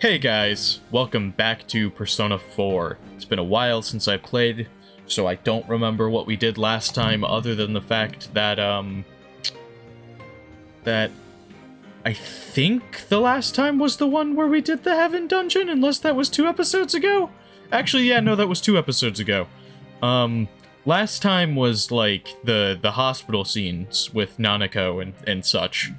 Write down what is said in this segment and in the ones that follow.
Hey guys, welcome back to Persona 4. It's been a while since I played, so I don't remember what we did last time other than the fact that, that I think the last time was the one where we did the Heaven Dungeon, unless that was 2 episodes ago? Actually, yeah, no, that was 2 episodes ago. Last time was, like, the hospital scenes with Nanako and such.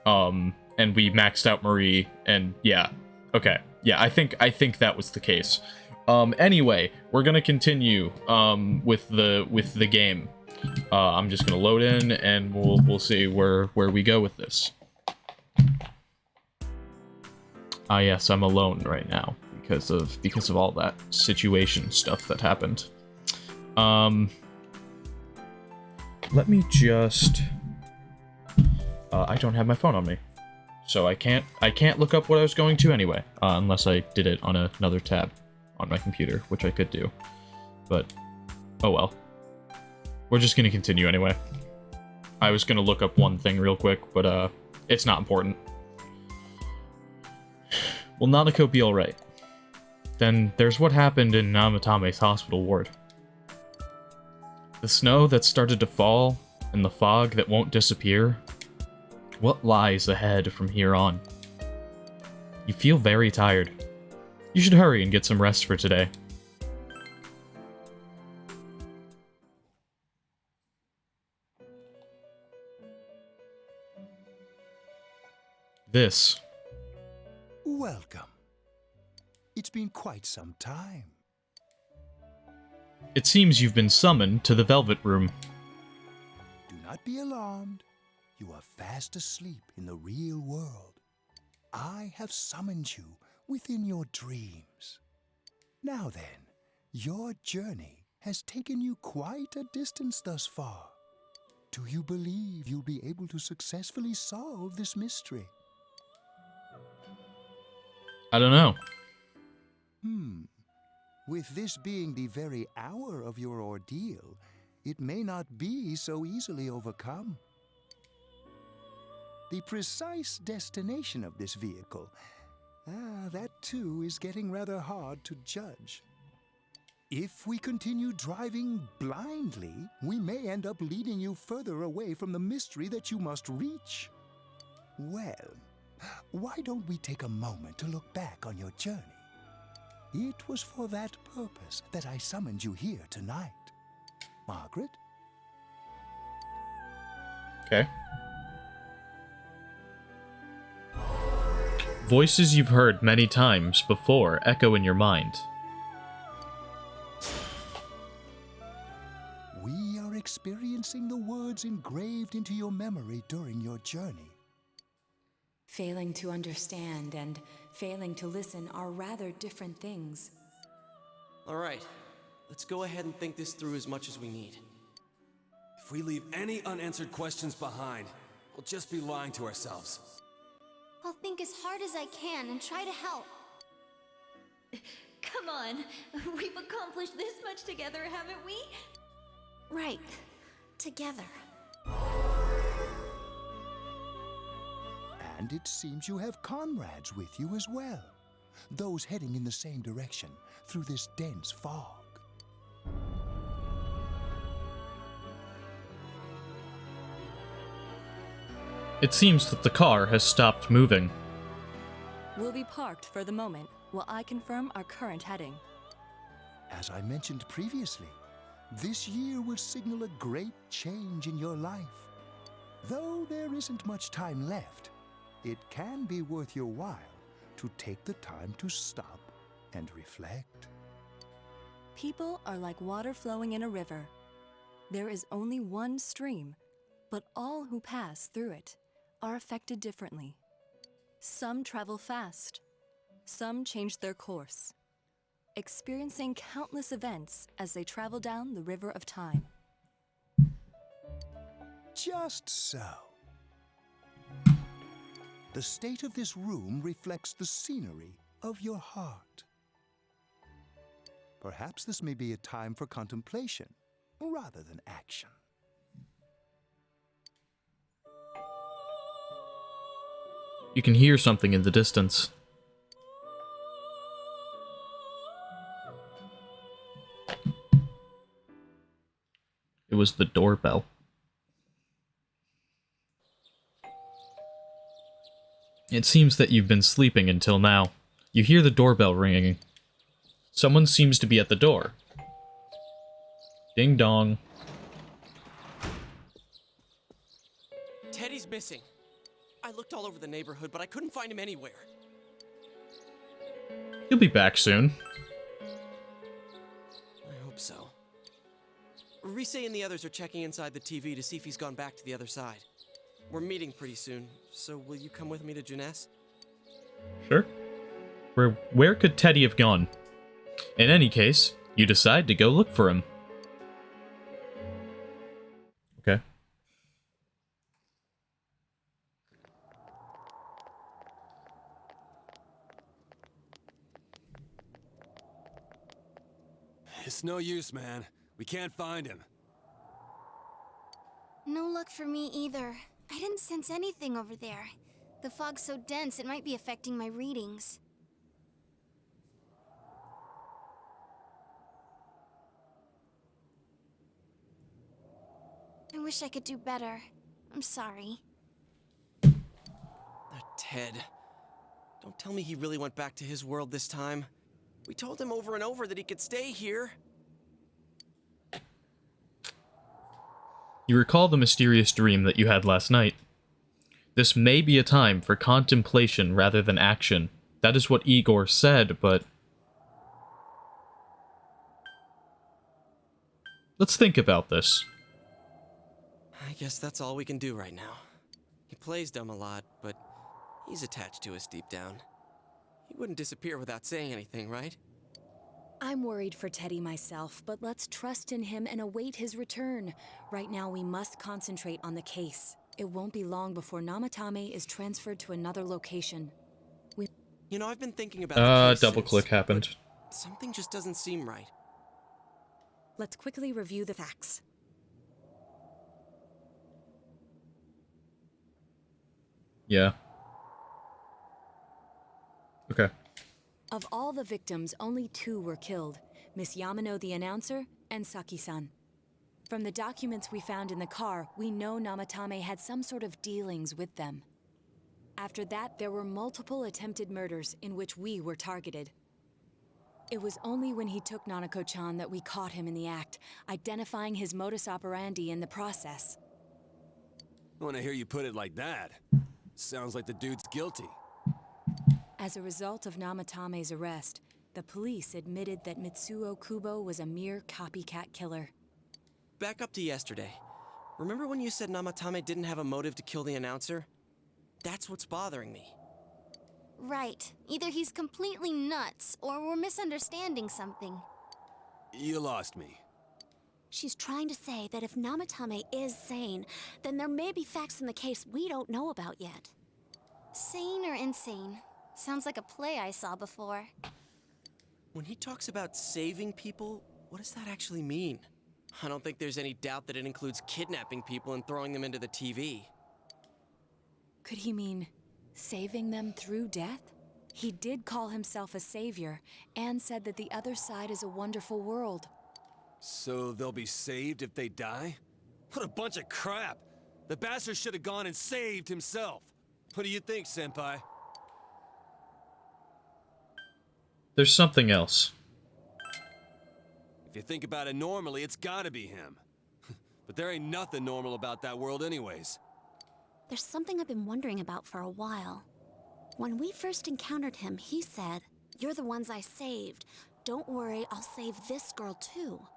And we maxed out Marie, and yeah. Okay, yeah, I think that was the case. Anyway, we're gonna continue with the game. I'm just gonna load in, and we'll see where we go with this. Ah, yes, I'm alone right now because of all that situation stuff that happened. Let me just. I don't have my phone on me. So I can't look up what I was going to anyway, unless I did it on another tab on my computer, which I could do. But, oh well. We're just gonna continue anyway. I was gonna look up one thing real quick, but it's not important. Will Nanako be alright? Then there's what happened in Namatame's hospital ward. The snow that started to fall, and the fog that won't disappear. What lies ahead from here on? You feel very tired. You should hurry and get some rest for today. This. Welcome. It's been quite some time. It seems you've been summoned to the Velvet Room. Do not be alarmed. You are fast asleep in the real world. I have summoned you within your dreams. Now then, your journey has taken you quite a distance thus far. Do you believe you'll be able to successfully solve this mystery? I don't know. With this being the very hour of your ordeal, it may not be so easily overcome. The precise destination of this vehicle, that too is getting rather hard to judge. If we continue driving blindly, we may end up leading you further away from the mystery that you must reach. Well, why don't we take a moment to look back on your journey? It was for that purpose that I summoned you here tonight. Margaret? Okay. Voices you've heard many times before echo in your mind. We are experiencing the words engraved into your memory during your journey. Failing to understand and failing to listen are rather different things. All right, let's go ahead and think this through as much as we need. If we leave any unanswered questions behind, we'll just be lying to ourselves. I'll think as hard as I can and try to help. Come on, we've accomplished this much together, haven't we? Right. Together. And it seems you have comrades with you as well. Those heading in the same direction through this dense fog. It seems that the car has stopped moving. We'll be parked for the moment while I confirm our current heading. As I mentioned previously, this year will signal a great change in your life. Though there isn't much time left, it can be worth your while to take the time to stop and reflect. People are like water flowing in a river. There is only one stream, but all who pass through it are affected differently. Some travel fast, some change their course, experiencing countless events as they travel down the river of time. Just so. The state of this room reflects the scenery of your heart. Perhaps this may be a time for contemplation rather than action. You can hear something in the distance. It was the doorbell. It seems that you've been sleeping until now. You hear the doorbell ringing. Someone seems to be at the door. Ding dong. Teddy's missing. I looked all over the neighborhood, but I couldn't find him anywhere. He'll be back soon. I hope so. Rise and the others are checking inside the TV to see if he's gone back to the other side. We're meeting pretty soon, so will you come with me to Jeunesse? Sure. Where could Teddy have gone? In any case, you decide to go look for him. Okay. It's no use, man. We can't find him. No luck for me either. I didn't sense anything over there. The fog's so dense it might be affecting my readings. I wish I could do better. I'm sorry. That Ted. Don't tell me he really went back to his world this time. We told him over and over that he could stay here. You recall the mysterious dream that you had last night. This may be a time for contemplation rather than action. That is what Igor said, but... let's think about this. I guess that's all we can do right now. He plays dumb a lot, but he's attached to us deep down. He wouldn't disappear without saying anything, right? I'm worried for Teddy myself, but let's trust in him and await his return. Right now, we must concentrate on the case. It won't be long before Namatame is transferred to another location. You know, I've been thinking about the case double click since, happened. but something just doesn't seem right. Let's quickly review the facts. Yeah. Okay. Of all the victims, only 2 were killed, Miss Yamano the announcer and Saki-san. From the documents we found in the car, we know Namatame had some sort of dealings with them. After that, there were multiple attempted murders in which we were targeted. It was only when he took Nanako-chan that we caught him in the act, identifying his modus operandi in the process. When I hear you put it like that, sounds like the dude's guilty. As a result of Namatame's arrest, the police admitted that Mitsuo Kubo was a mere copycat killer. Back up to yesterday. Remember when you said Namatame didn't have a motive to kill the announcer? That's what's bothering me. Right. Either he's completely nuts, or we're misunderstanding something. You lost me. She's trying to say that if Namatame is sane, then there may be facts in the case we don't know about yet. Sane or insane? Sounds like a play I saw before. When he talks about saving people, what does that actually mean? I don't think there's any doubt that it includes kidnapping people and throwing them into the TV. Could he mean saving them through death? He did call himself a savior and said that the other side is a wonderful world. So they'll be saved if they die? What a bunch of crap! The bastard should have gone and saved himself. What do you think, Senpai? There's something else. If you think about it normally, it's gotta be him. But there ain't nothing normal about that world anyways. There's something I've been wondering about for a while. When we first encountered him, he said, "You're the ones I saved. Don't worry, I'll save this girl too."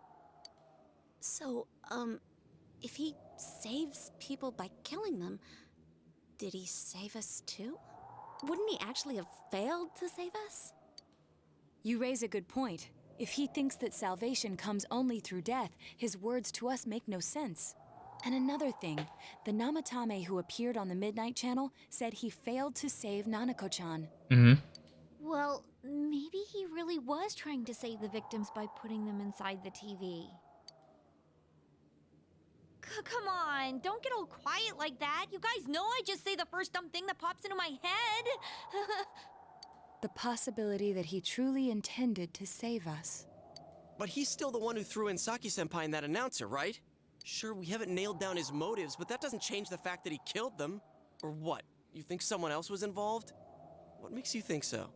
So, if he saves people by killing them, did he save us too? Wouldn't he actually have failed to save us? You raise a good point. If he thinks that salvation comes only through death, his words to us make no sense. And another thing, the Namatame who appeared on the Midnight Channel said he failed to save Nanako-chan. Well, maybe he really was trying to save the victims by putting them inside the TV. Come on, don't get all quiet like that. You guys know I just say the first dumb thing that pops into my head. The possibility that he truly intended to save us. But he's still the one who threw in Saki-senpai and that announcer, right? Sure, we haven't nailed down his motives, but that doesn't change the fact that he killed them. Or what? You think someone else was involved? What makes you think so?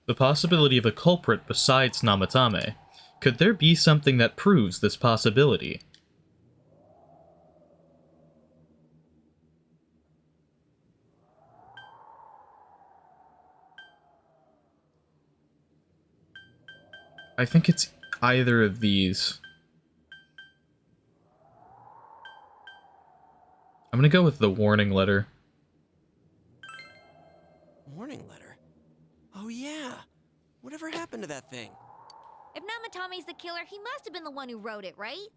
The possibility of a culprit besides Namatame. Could there be something that proves this possibility? I think it's either of these. I'm gonna go with the warning letter. Warning letter? Oh yeah! Whatever happened to that thing? If Namatame's the killer, he must have been the one who wrote it, right?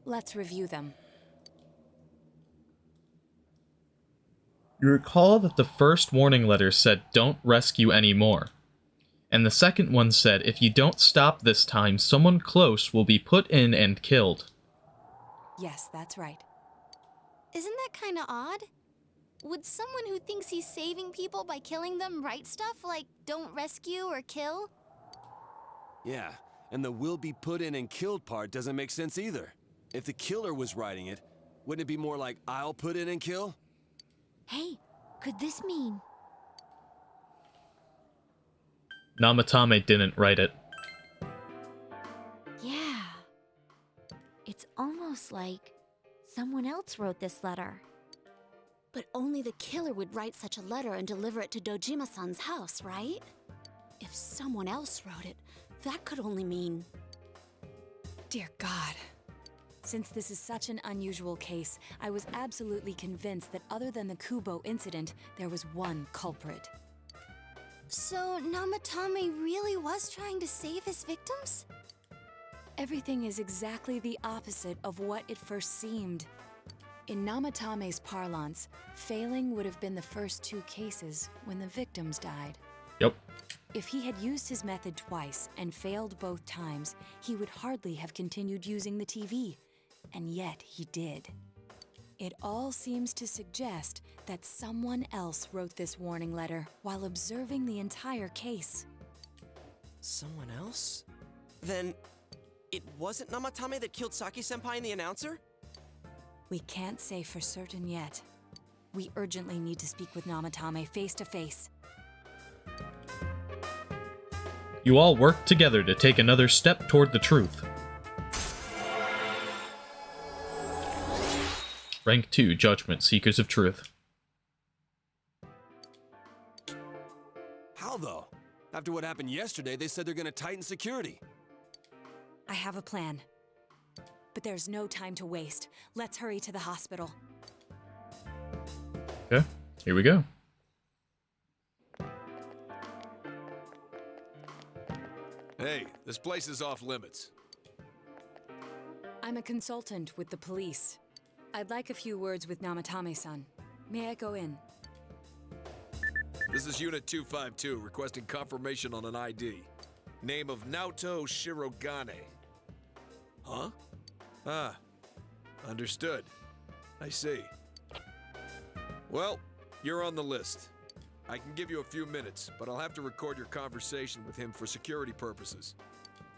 Let's review them. You recall that the first warning letter said, "Don't rescue anymore." And the second one said, "If you don't stop this time, someone close will be put in and killed." Yes, that's right. Isn't that kinda odd? Would someone who thinks he's saving people by killing them write stuff like don't rescue or kill? Yeah, and the will be put in and killed part doesn't make sense either. If the killer was writing it, wouldn't it be more like I'll put in and kill? Hey, could this mean... Namatame didn't write it. Yeah. It's almost like someone else wrote this letter. But only the killer would write such a letter and deliver it to Dojima-san's house, right? If someone else wrote it, that could only mean... Dear God. Since this is such an unusual case, I was absolutely convinced that other than the Kubo incident, there was one culprit. So Namatame really was trying to save his victims? Everything is exactly the opposite of what it first seemed. In Namatame's parlance, failing would have been the first two cases when the victims died. Yep. If he had used his method twice and failed both times, he would hardly have continued using the TV. And yet he did. It all seems to suggest that someone else wrote this warning letter while observing the entire case. Someone else? Then, it wasn't Namatame that killed Saki-senpai and the announcer? We can't say for certain yet. We urgently need to speak with Namatame face to face. You all work together to take another step toward the truth. Rank 2, Judgment, Seekers of Truth. How though? After what happened yesterday, they said they're gonna tighten security. I have a plan. But there's no time to waste. Let's hurry to the hospital. Okay, here we go. Hey, this place is off limits. I'm a consultant with the police. I'd like a few words with Namatame-san. May I go in? This is Unit 252, requesting confirmation on an ID. Name of Naoto Shirogane. Huh? Ah, understood. I see. Well, you're on the list. I can give you a few minutes, but I'll have to record your conversation with him for security purposes.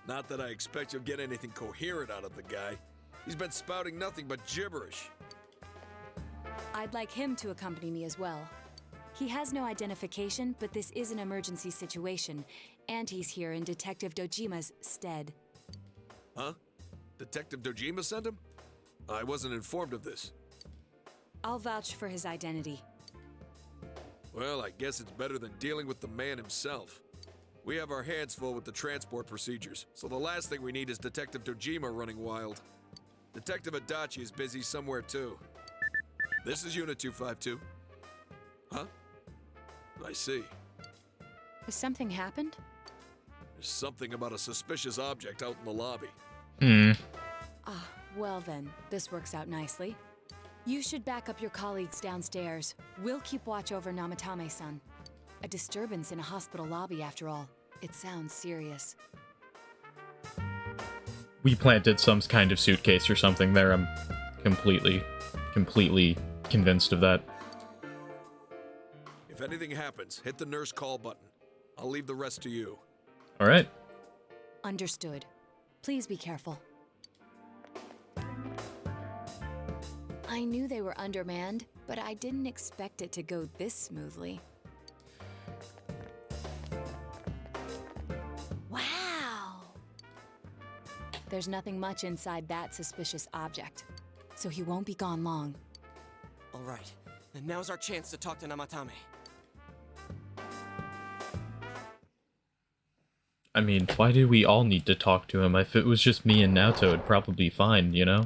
Not that I expect you'll get anything coherent out of the guy. He's been spouting nothing but gibberish. I'd like him to accompany me as well. He has no identification, but this is an emergency situation, and he's here in Detective Dojima's stead. Huh? Detective Dojima sent him? I wasn't informed of this. I'll vouch for his identity. Well, I guess it's better than dealing with the man himself. We have our hands full with the transport procedures, so the last thing we need is Detective Dojima running wild. Detective Adachi is busy somewhere too. This is Unit 252. Huh? I see. Has something happened? There's something about a suspicious object out in the lobby. Ah, well then, this works out nicely. You should back up your colleagues downstairs. We'll keep watch over Namatame-san. A disturbance in a hospital lobby, after all. It sounds serious. We planted some kind of suitcase or something there. I'm completely convinced of that. If anything happens, hit the nurse call button. I'll leave the rest to you. All right. Understood. Please be careful. I knew they were undermanned, but I didn't expect it to go this smoothly. Wow! There's nothing much inside that suspicious object, so he won't be gone long. All right, and now's our chance to talk to Namatame. I mean, why do we all need to talk to him? If it was just me and Naoto, it'd probably be fine, you know?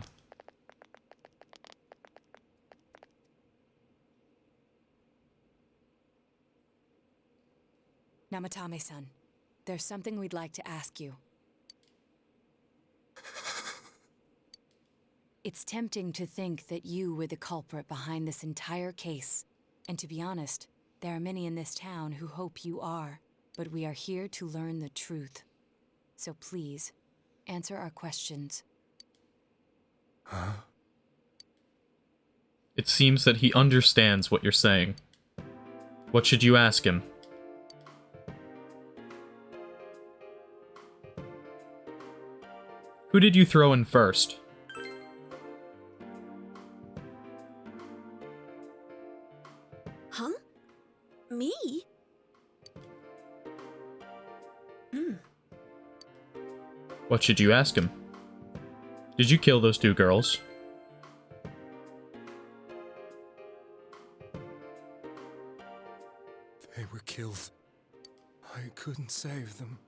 Namatame-san, there's something we'd like to ask you. It's tempting to think that you were the culprit behind this entire case. And to be honest, there are many in this town who hope you are. But we are here to learn the truth. So please, answer our questions. Huh? It seems that he understands what you're saying. What should you ask him? Who did you throw in first? Huh? Me? What should you ask him? Did you kill those two girls? They were killed. I couldn't save them.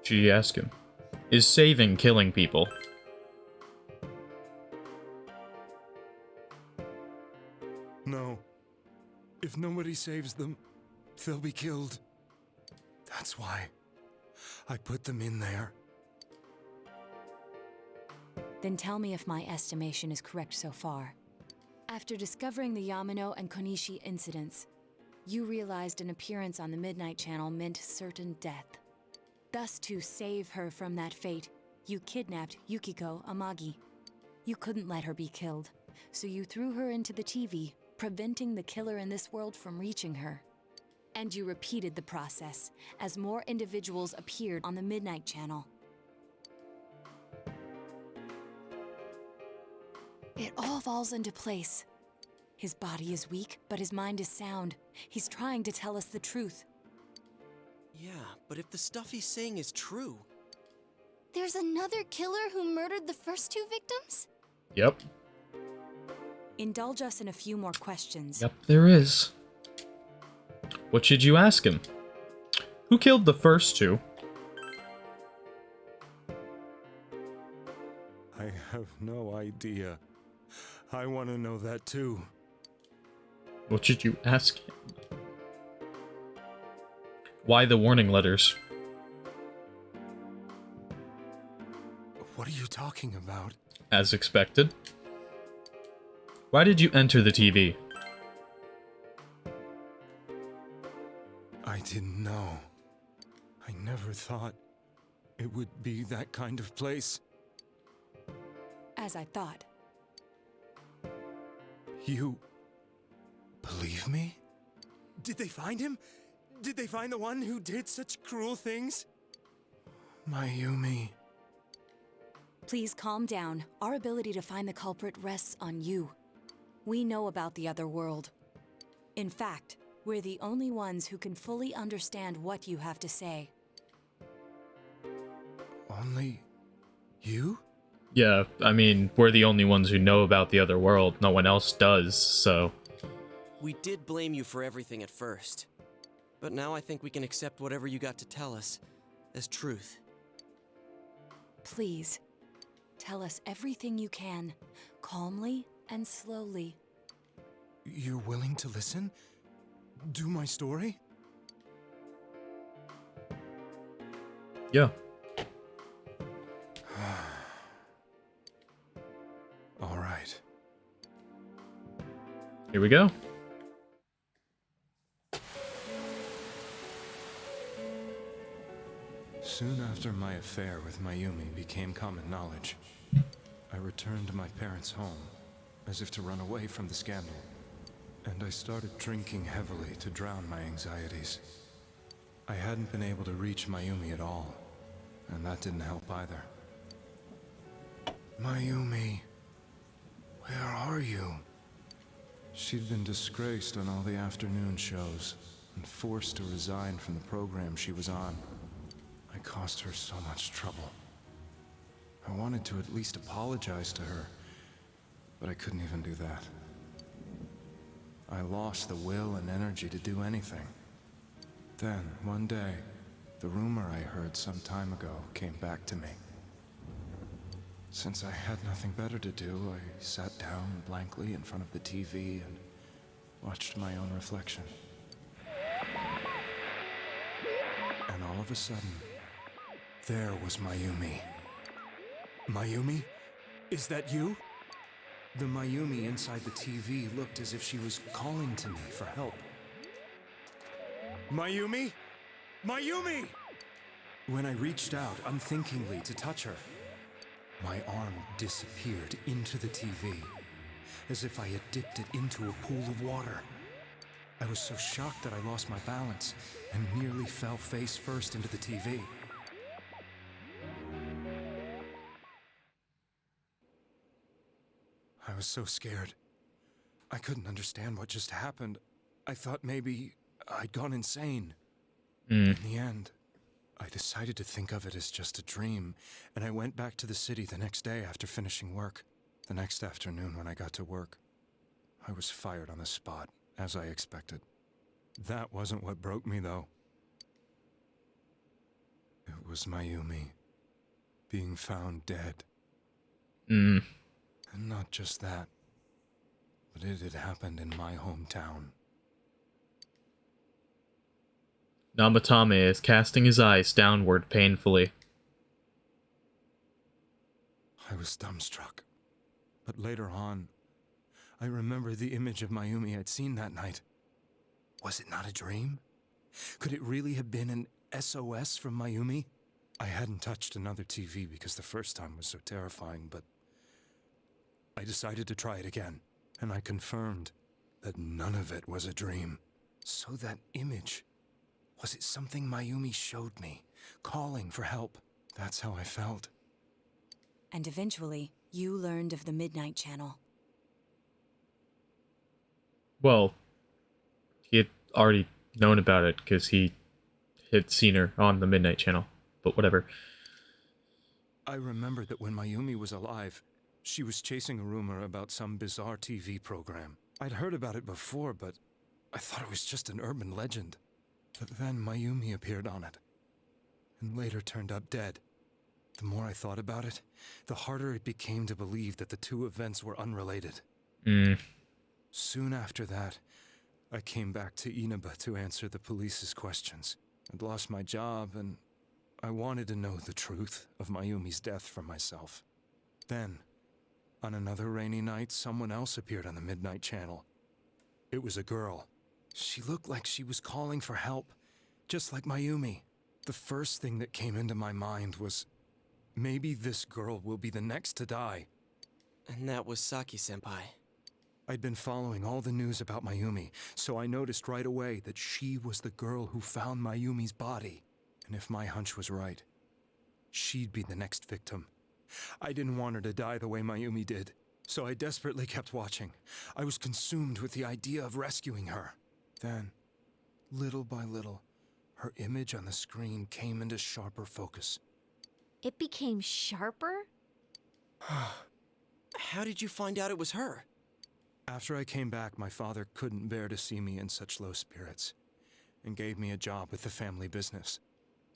Should you ask him? Is saving killing people? No. If nobody saves them, they'll be killed. That's why I put them in there. Then tell me if my estimation is correct so far. After discovering the Yamano and Konishi incidents, you realized an appearance on the Midnight Channel meant certain death. Thus, to save her from that fate, you kidnapped Yukiko Amagi. You couldn't let her be killed, so you threw her into the TV, preventing the killer in this world from reaching her. And you repeated the process as more individuals appeared on the Midnight Channel. It all falls into place. His body is weak, but his mind is sound. He's trying to tell us the truth. Yeah, but if the stuff he's saying is true... There's another killer who murdered the first two victims? Yep. Indulge us in a few more questions. Yep, there is. What should you ask him? Who killed the first two? I have no idea. I want to know that too. What should you ask him? Why the warning letters? What are you talking about? As expected. Why did you enter the TV? I didn't know. I never thought it would be that kind of place. As I thought. You believe me? Did they find him? Did they find the one who did such cruel things? Mayumi. Please calm down. Our ability to find the culprit rests on you. We know about the other world. In fact, we're the only ones who can fully understand what you have to say. Only you? Yeah, I mean, we're the only ones who know about the other world. No one else does, so... We did blame you for everything at first. But now I think we can accept whatever you got to tell us as truth. Please, tell us everything you can, calmly and slowly. You're willing to listen? Do my story? Yeah. All right. Here we go. Soon after my affair with Mayumi became common knowledge, I returned to my parents' home, as if to run away from the scandal. And I started drinking heavily to drown my anxieties. I hadn't been able to reach Mayumi at all, and that didn't help either. Mayumi, Where are you? She'd been disgraced on all the afternoon shows and forced to resign from the program she was on. I caused her so much trouble. I wanted to at least apologize to her, but I couldn't even do that. I lost the will and energy to do anything. Then, one day, the rumor I heard some time ago came back to me. Since I had nothing better to do, I sat down blankly in front of the TV and watched my own reflection. And all of a sudden, there was Mayumi. Mayumi? Is that you? The Mayumi inside the TV looked as if she was calling to me for help. Mayumi? Mayumi! When I reached out unthinkingly to touch her, my arm disappeared into the TV, as if I had dipped it into a pool of water. I was so shocked that I lost my balance and nearly fell face first into the TV. I was so scared. I couldn't understand what just happened. I thought maybe I'd gone insane. In the end, I decided to think of it as just a dream, and I went back to the city the next day after finishing work. The next afternoon when I got to work, I was fired on the spot, as I expected. That wasn't what broke me, though. It was Mayumi being found dead. And not just that, but it had happened in my hometown. Namatame is casting his eyes downward painfully. I was dumbstruck. But later on, I remember the image of Mayumi I'd seen that night. Was it not a dream? Could it really have been an SOS from Mayumi? I hadn't touched another TV because the first time was so terrifying, but I decided to try it again, and I confirmed that none of it was a dream. So that image, was it something Mayumi showed me, calling for help? That's how I felt. And eventually, you learned of the Midnight Channel. Well, he had already known about it because he had seen her on the Midnight Channel, but whatever. I remember that when Mayumi was alive, she was chasing a rumor about some bizarre TV program. I'd heard about it before, but I thought it was just an urban legend. But then Mayumi appeared on it, and later turned up dead. The more I thought about it, the harder it became to believe that the two events were unrelated. Soon after that, I came back to Inaba to answer the police's questions. I'd lost my job, and I wanted to know the truth of Mayumi's death for myself. Then, on another rainy night, someone else appeared on the Midnight Channel. It was a girl. She looked like she was calling for help, just like Mayumi. The first thing that came into my mind was, maybe this girl will be the next to die. And that was Saki-senpai. I'd been following all the news about Mayumi, so I noticed right away that she was the girl who found Mayumi's body. And if my hunch was right, she'd be the next victim. I didn't want her to die the way Mayumi did, so I desperately kept watching. I was consumed with the idea of rescuing her. Then, little by little, her image on the screen came into sharper focus. It became sharper? How did you find out it was her? After I came back, my father couldn't bear to see me in such low spirits, and gave me a job with the family business.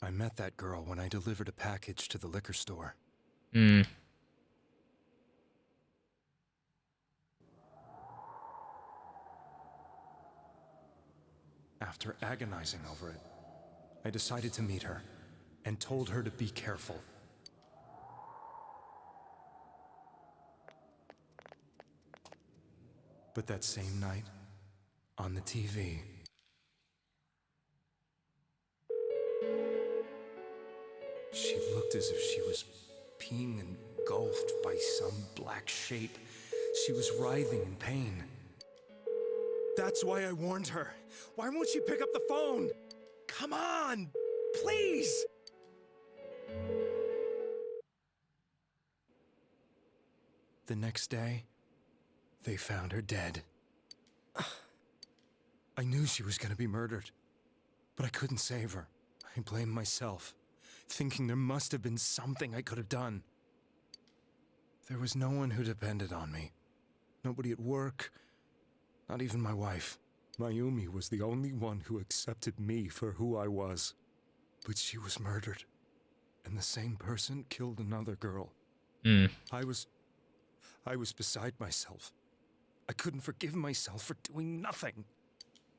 I met that girl when I delivered a package to the liquor store. After agonizing over it, I decided to meet her, and told her to be careful. But that same night, on the TV, she looked as if she was being engulfed by some black shape. She was writhing in pain. That's why I warned her. Why won't she pick up the phone? Come on, please! The next day, They found her dead. I knew she was gonna be murdered, but I couldn't save her. I blamed myself, thinking there must have been something I could have done. There was no one who depended on me. Nobody at work, not even my wife. Mayumi was the only one who accepted me for who I was. But she was murdered, and the same person killed another girl. I was beside myself. I couldn't forgive myself for doing nothing.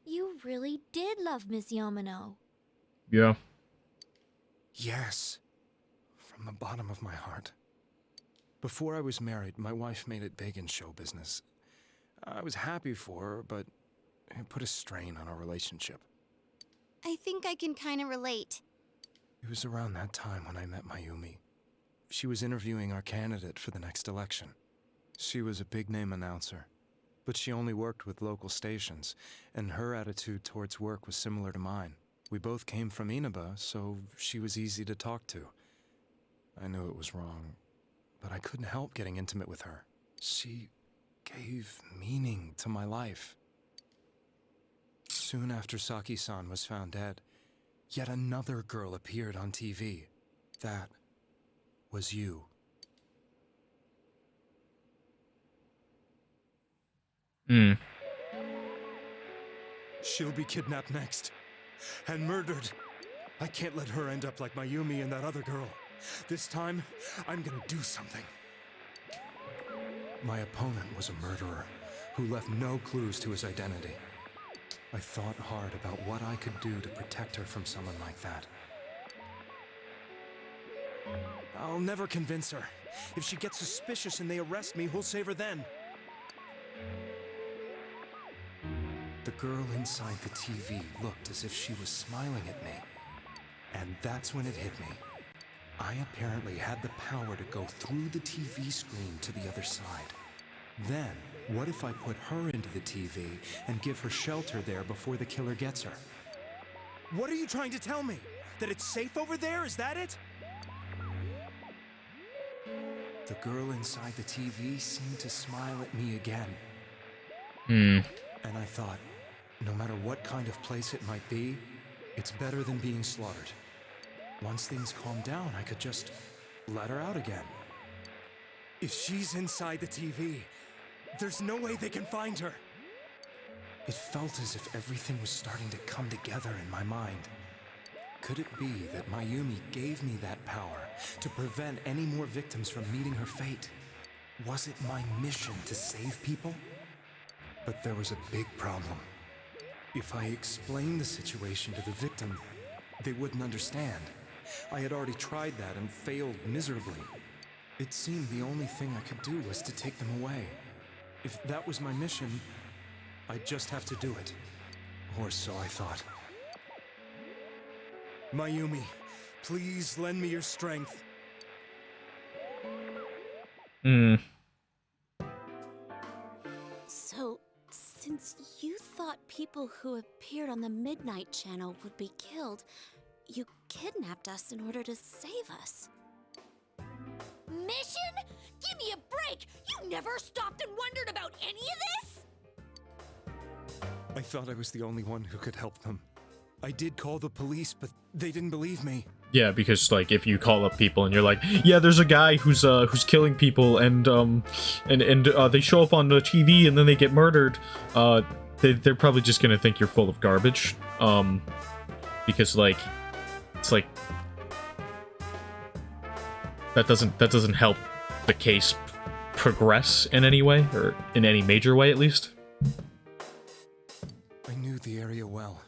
You really did love Miss Yamano. Yeah. Yes, from the bottom of my heart. Before I was married, my wife made it big in show business. I was happy for her, but it put a strain on our relationship. I think I can kind of relate. It was around that time when I met Mayumi. She was interviewing our candidate for the next election. She was a big-name announcer, but she only worked with local stations, and her attitude towards work was similar to mine. We both came from Inaba, so she was easy to talk to. I knew it was wrong, but I couldn't help getting intimate with her. She gave meaning to my life. Soon after Saki-san was found dead, yet another girl appeared on TV. That was you. She'll be kidnapped next, and murdered. I can't let her end up like Mayumi and that other girl. This time, I'm gonna do something. My opponent was a murderer who left no clues to his identity. I thought hard about what I could do to protect her from someone like that. I'll never convince her. If she gets suspicious and they arrest me, who'll save her then? The girl inside the TV looked as if she was smiling at me. And that's when it hit me. I apparently had the power to go through the TV screen to the other side. Then, what if I put her into the TV and give her shelter there before the killer gets her? What are you trying to tell me? That it's safe over there? Is that it? The girl inside the TV seemed to smile at me again. And I thought, no matter what kind of place it might be, it's better than being slaughtered. Once things calm down, I could just let her out again. If she's inside the TV, there's no way they can find her. It felt as if everything was starting to come together in my mind. Could it be that Mayumi gave me that power to prevent any more victims from meeting her fate? Was it my mission to save people? But there was a big problem. If I explained the situation to the victim, they wouldn't understand. I had already tried that and failed miserably. It seemed the only thing I could do was to take them away. If that was my mission, I'd just have to do it. Or so I thought. Mayumi, please lend me your strength. So, since you thought people who appeared on the Midnight Channel would be killed, you kidnapped us in order to save us. Mission? Give me a break! You never stopped and wondered about any of this? I thought I was the only one who could help them. I did call the police, but they didn't believe me. Yeah, because like if you call up people and you're like, yeah, there's a guy who's killing people and they show up on the TV and then they get murdered, they're probably just gonna think you're full of garbage. Because like it's like that doesn't help the case progress in any way, or in any major way at least. I knew the area well,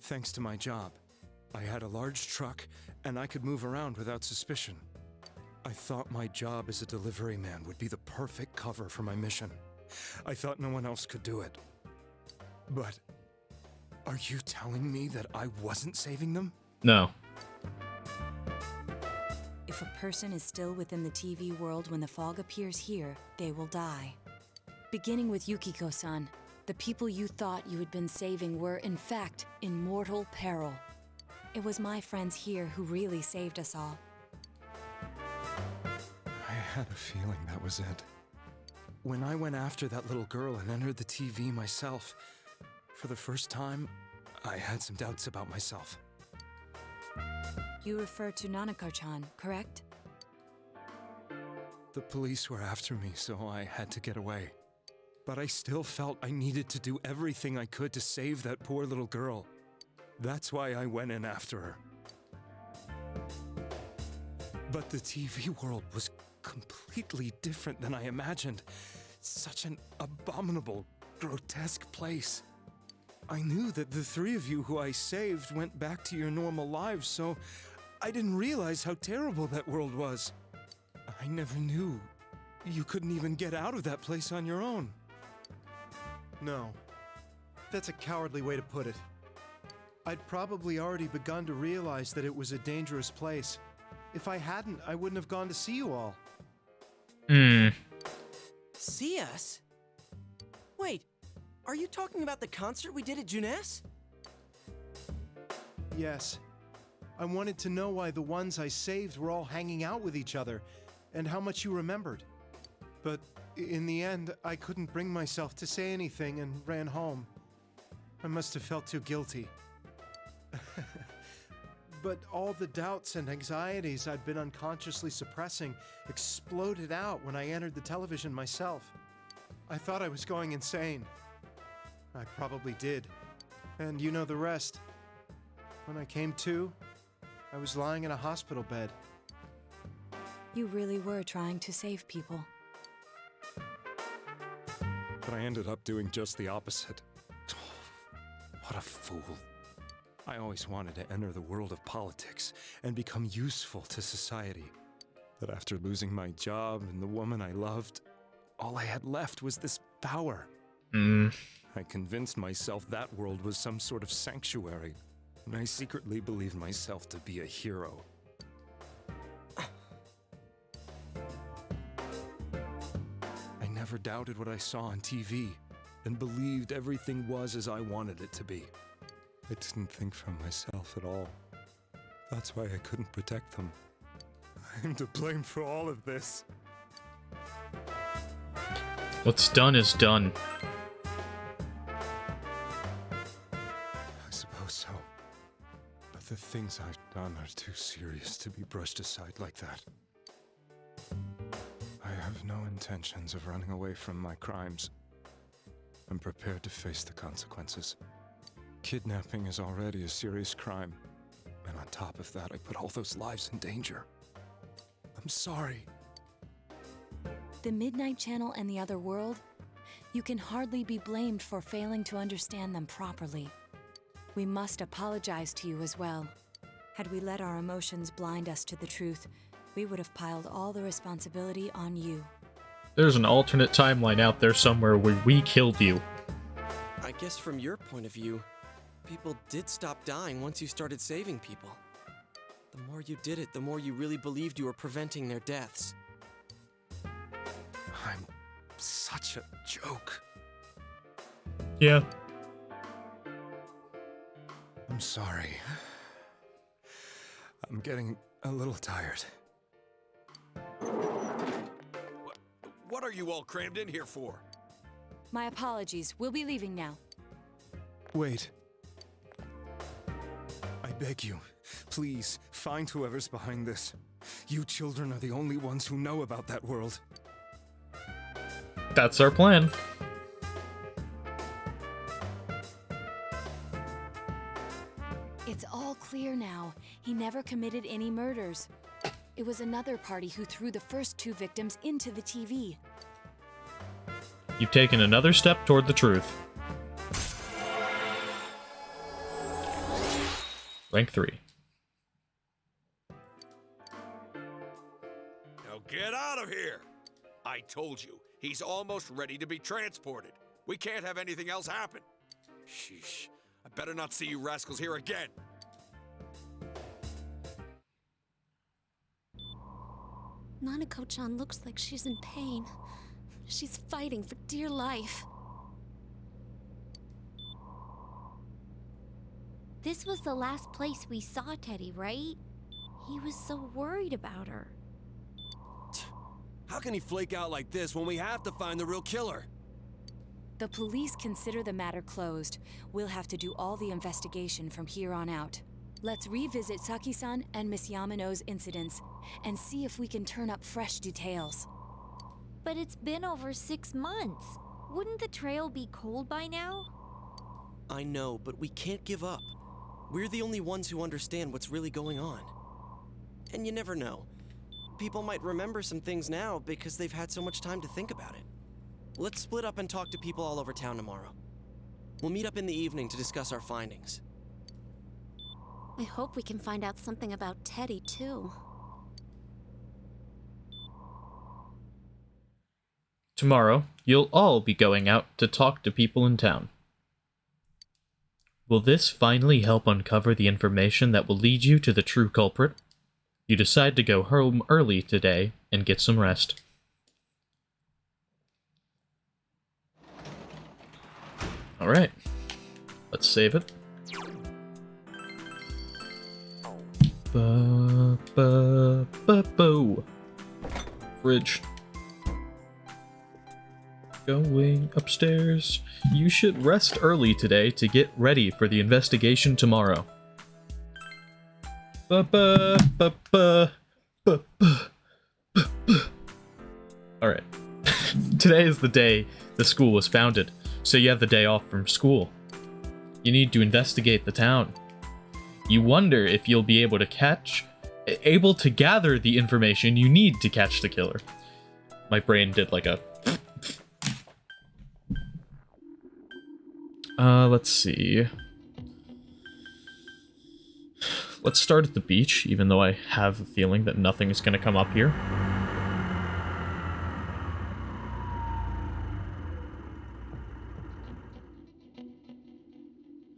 thanks to my job. I had a large truck, and I could move around without suspicion. I thought my job as a delivery man would be the perfect cover for my mission. I thought no one else could do it. But are you telling me that I wasn't saving them? No. If a person is still within the TV world when the fog appears here, they will die. Beginning with Yukiko-san, the people you thought you had been saving were, in fact, in mortal peril. It was my friends here who really saved us all. I had a feeling that was it. when I went after that little girl and entered the TV myself, for the first time, I had some doubts about myself. You refer to Nanako-chan, correct? The police were after me, so I had to get away. But I still felt I needed to do everything I could to save that poor little girl. That's why I went in after her. But the TV world was completely different than I imagined. Such an abominable, grotesque place. I knew that the three of you who I saved went back to your normal lives, so I didn't realize how terrible that world was. I never knew you couldn't even get out of that place on your own. No, that's a cowardly way to put it. I'd probably already begun to realize that it was a dangerous place. If I hadn't, I wouldn't have gone to see you all. See us? Wait, are you talking about the concert we did at Junes? Yes. I wanted to know why the ones I saved were all hanging out with each other, and how much you remembered. But in the end, I couldn't bring myself to say anything and ran home. I must have felt too guilty. But all the doubts and anxieties I'd been unconsciously suppressing exploded out when I entered the television myself. I thought I was going insane. I probably did. And you know the rest. When I came to, I was lying in a hospital bed. You really were trying to save people. But I ended up doing just the opposite. What a fool. I always wanted to enter the world of politics and become useful to society. But after losing my job and the woman I loved, all I had left was this power. I convinced myself that world was some sort of sanctuary, and I secretly believed myself to be a hero. I never doubted what I saw on TV, and believed everything was as I wanted it to be. I didn't think for myself at all. That's why I couldn't protect them. I'm to blame for all of this. What's done is done. I suppose so. But the things I've done are too serious to be brushed aside like that. I have no intentions of running away from my crimes. I'm prepared to face the consequences. Kidnapping is already a serious crime, and on top of that, I put all those lives in danger. I'm sorry. The Midnight Channel and the other world? You can hardly be blamed for failing to understand them properly. We must apologize to you as well. Had we let our emotions blind us to the truth, we would have piled all the responsibility on you. There's an alternate timeline out there somewhere where we killed you. I guess from your point of view, people did stop dying once you started saving people. The more you did it, the more you really believed you were preventing their deaths. I'm such a joke. Yeah. I'm sorry. I'm getting a little tired. What are you all crammed in here for? My apologies. We'll be leaving now. Wait. I beg you, please, find whoever's behind this. You children are the only ones who know about that world. That's our plan. It's all clear now. He never committed any murders. It was another party who threw the first two victims into the TV. You've taken another step toward the truth. Rank 3. Now get out of here! I told you, he's almost ready to be transported. We can't have anything else happen. Sheesh. I better not see you rascals here again. Nanako-chan looks like she's in pain. She's fighting for dear life. This was the last place we saw Teddy, right? He was so worried about her. How can he flake out like this when we have to find the real killer? The police consider the matter closed. We'll have to do all the investigation from here on out. Let's revisit Saki-san and Miss Yamano's incidents and see if we can turn up fresh details. But it's been over 6 months. Wouldn't the trail be cold by now? I know, but we can't give up. We're the only ones who understand what's really going on. And you never know. People might remember some things now because they've had so much time to think about it. Let's split up and talk to people all over town tomorrow. We'll meet up in the evening to discuss our findings. I hope we can find out something about Teddy, too. Tomorrow, you'll all be going out to talk to people in town. Will this finally help uncover the information that will lead you to the true culprit? You decide to go home early today and get some rest. Alright, let's save it. Fridge. Going upstairs. You should rest early today to get ready for the investigation tomorrow. Alright. Today is the day the school was founded, so you have the day off from school. You need to investigate the town. You wonder if you'll be able to gather the information you need to catch the killer. My brain did like a... let's see. Let's start at the beach, even though I have a feeling that nothing is going to come up here.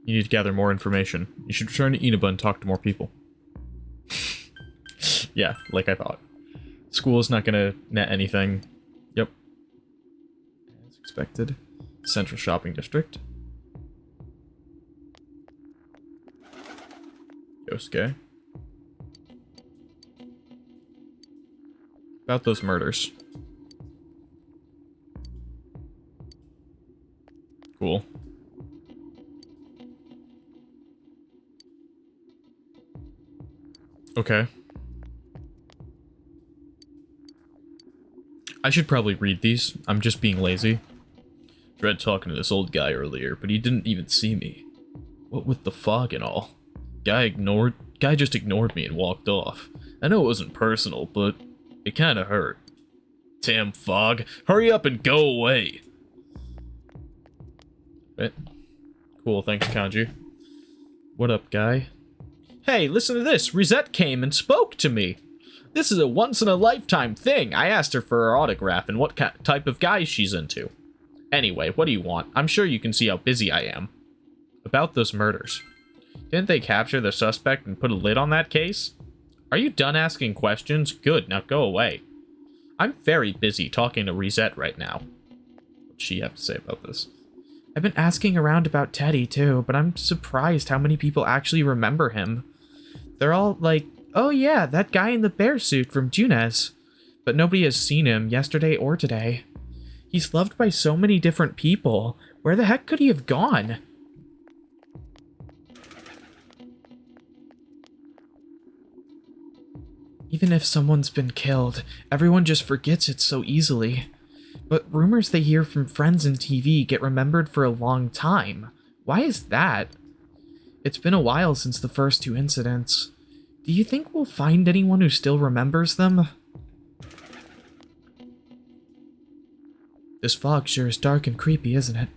You need to gather more information. You should return to Inaba and talk to more people. Yeah, like I thought. School is not gonna net anything. Yep. As expected. Central Shopping District. Yosuke. About those murders. Cool. Okay. I should probably read these. I'm just being lazy. Tried talking to this old guy earlier, but he didn't even see me. What with the fog and all. Guy just ignored me and walked off. I know it wasn't personal, but it kinda hurt. Damn fog. Hurry up and go away. Right. Cool, thanks, Kanji. What up, guy? Hey, listen to this. Rosette came and spoke to me. This is a once-in-a-lifetime thing. I asked her for her autograph and what type of guy she's into. Anyway, what do you want? I'm sure you can see how busy I am. About those murders. Didn't they capture the suspect and put a lid on that case? Are you done asking questions? Good, now go away. I'm very busy talking to Rosette right now. What's she have to say about this? I've been asking around about Teddy too, but I'm surprised how many people actually remember him. They're all like, oh yeah, that guy in the bear suit from Junes. But nobody has seen him yesterday or today. He's loved by so many different people. Where the heck could he have gone? Even if someone's been killed, everyone just forgets it so easily. But rumors they hear from friends and TV get remembered for a long time. Why is that? It's been a while since the first two incidents. Do you think we'll find anyone who still remembers them? This fog sure is dark and creepy, isn't it?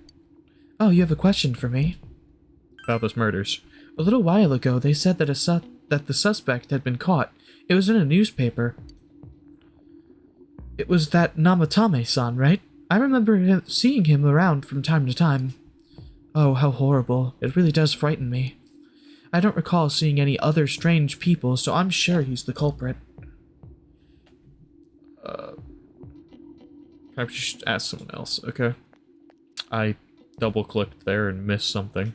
Oh, you have a question for me? About those murders. A little while ago, they said that the suspect had been caught. It was in a newspaper. It was that Namatame-san, right? I remember seeing him around from time to time. Oh, how horrible. It really does frighten me. I don't recall seeing any other strange people, so I'm sure he's the culprit. I should ask someone else, okay? I double-clicked there and missed something.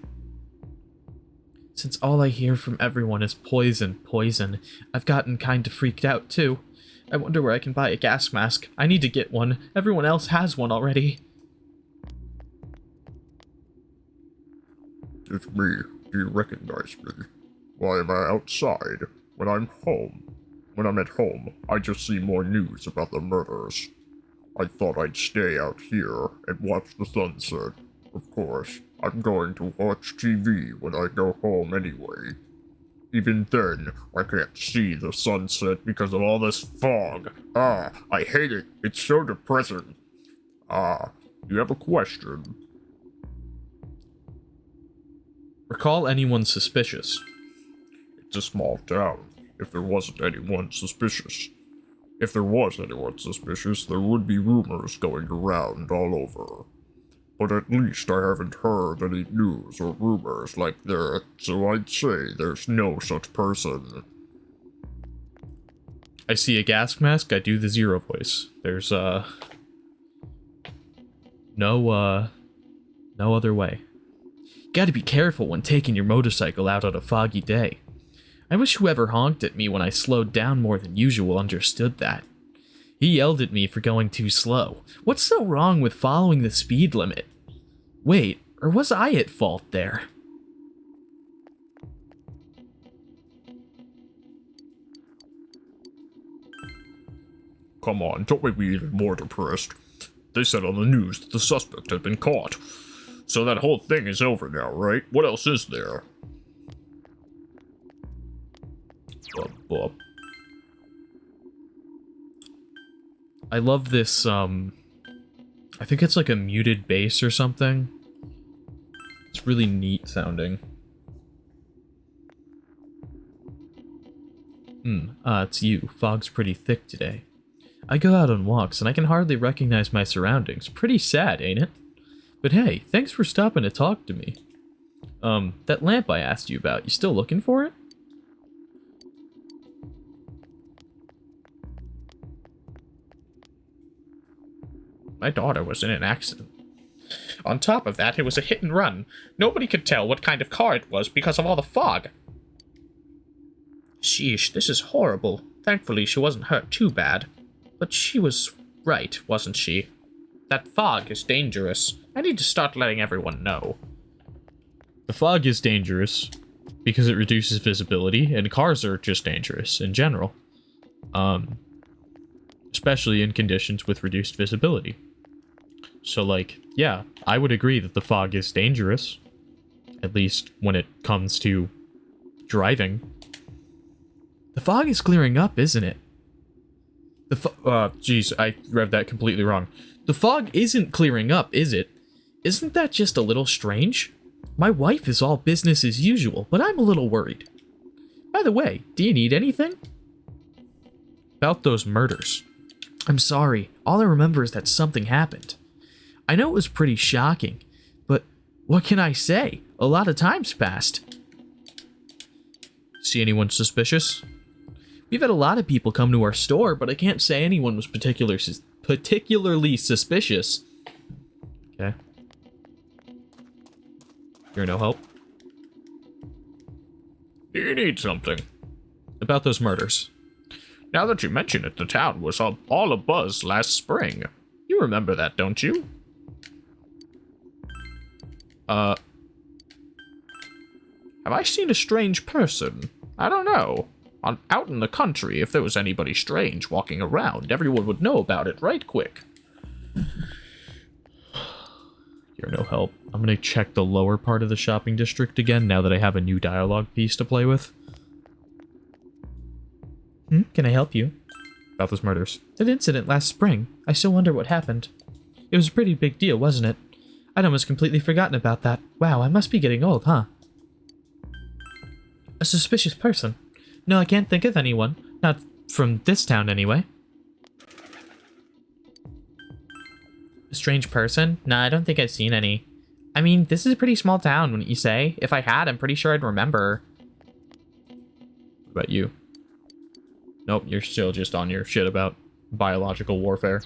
Since all I hear from everyone is poison, poison, I've gotten kinda freaked out too. I wonder where I can buy a gas mask. I need to get one. Everyone else has one already. It's me. Do you recognize me? Why am I outside? When I'm home. When I'm at home, I just see more news about the murders. I thought I'd stay out here and watch the sunset. Of course, I'm going to watch TV when I go home anyway. Even then, I can't see the sunset because of all this fog. Ah, I hate it. It's so depressing. Ah, you have a question? Recall anyone suspicious. It's a small town. If there wasn't anyone suspicious. If there was anyone suspicious, there would be rumors going around all over. But at least I haven't heard any news or rumors like that, so I'd say there's no such person. I see a gas mask, I do the Zero voice. There's, no other way. Gotta be careful when taking your motorcycle out on a foggy day. I wish whoever honked at me when I slowed down more than usual understood that. He yelled at me for going too slow. What's so wrong with following the speed limit? Wait, or was I at fault there? Come on, don't make me even more depressed. They said on the news that the suspect had been caught. So that whole thing is over now, right? What else is there? I love this, I think it's like a muted bass or something. It's really neat sounding. It's you. Fog's pretty thick today. I go out on walks and I can hardly recognize my surroundings. Pretty sad, ain't it? But hey, thanks for stopping to talk to me. That lamp I asked you about, you still looking for it? My daughter was in an accident. On top of that, it was a hit and run. Nobody could tell what kind of car it was because of all the fog. Sheesh, this is horrible. Thankfully, she wasn't hurt too bad. But she was right, wasn't she? That fog is dangerous. I need to start letting everyone know. The fog is dangerous because it reduces visibility, and cars are just dangerous in general. Especially in conditions with reduced visibility. So, like, yeah, I would agree that the fog is dangerous. At least when it comes to driving. The fog is clearing up, isn't it? Jeez, I read that completely wrong. The fog isn't clearing up, is it? Isn't that just a little strange? My wife is all business as usual, but I'm a little worried. By the way, do you need anything? About those murders. I'm sorry, all I remember is that something happened. I know it was pretty shocking, but what can I say? A lot of time's passed. See anyone suspicious? We've had a lot of people come to our store, but I can't say anyone was particularly suspicious. Okay. You're no help? Do you need something? About those murders. Now that you mention it, the town was all abuzz last spring. You remember that, don't you? Have I seen a strange person? I don't know. Out in the country, if there was anybody strange walking around, everyone would know about it right quick. You're no help. I'm gonna check the lower part of the shopping district again now that I have a new dialogue piece to play with. Can I help you? About those murders. That incident last spring. I still wonder what happened. It was a pretty big deal, wasn't it? I'd almost completely forgotten about that. Wow, I must be getting old, huh? A suspicious person? No, I can't think of anyone. Not from this town, anyway. A strange person? Nah, I don't think I've seen any. I mean, this is a pretty small town, wouldn't you say? If I had, I'm pretty sure I'd remember. What about you? Nope, you're still just on your shit about biological warfare.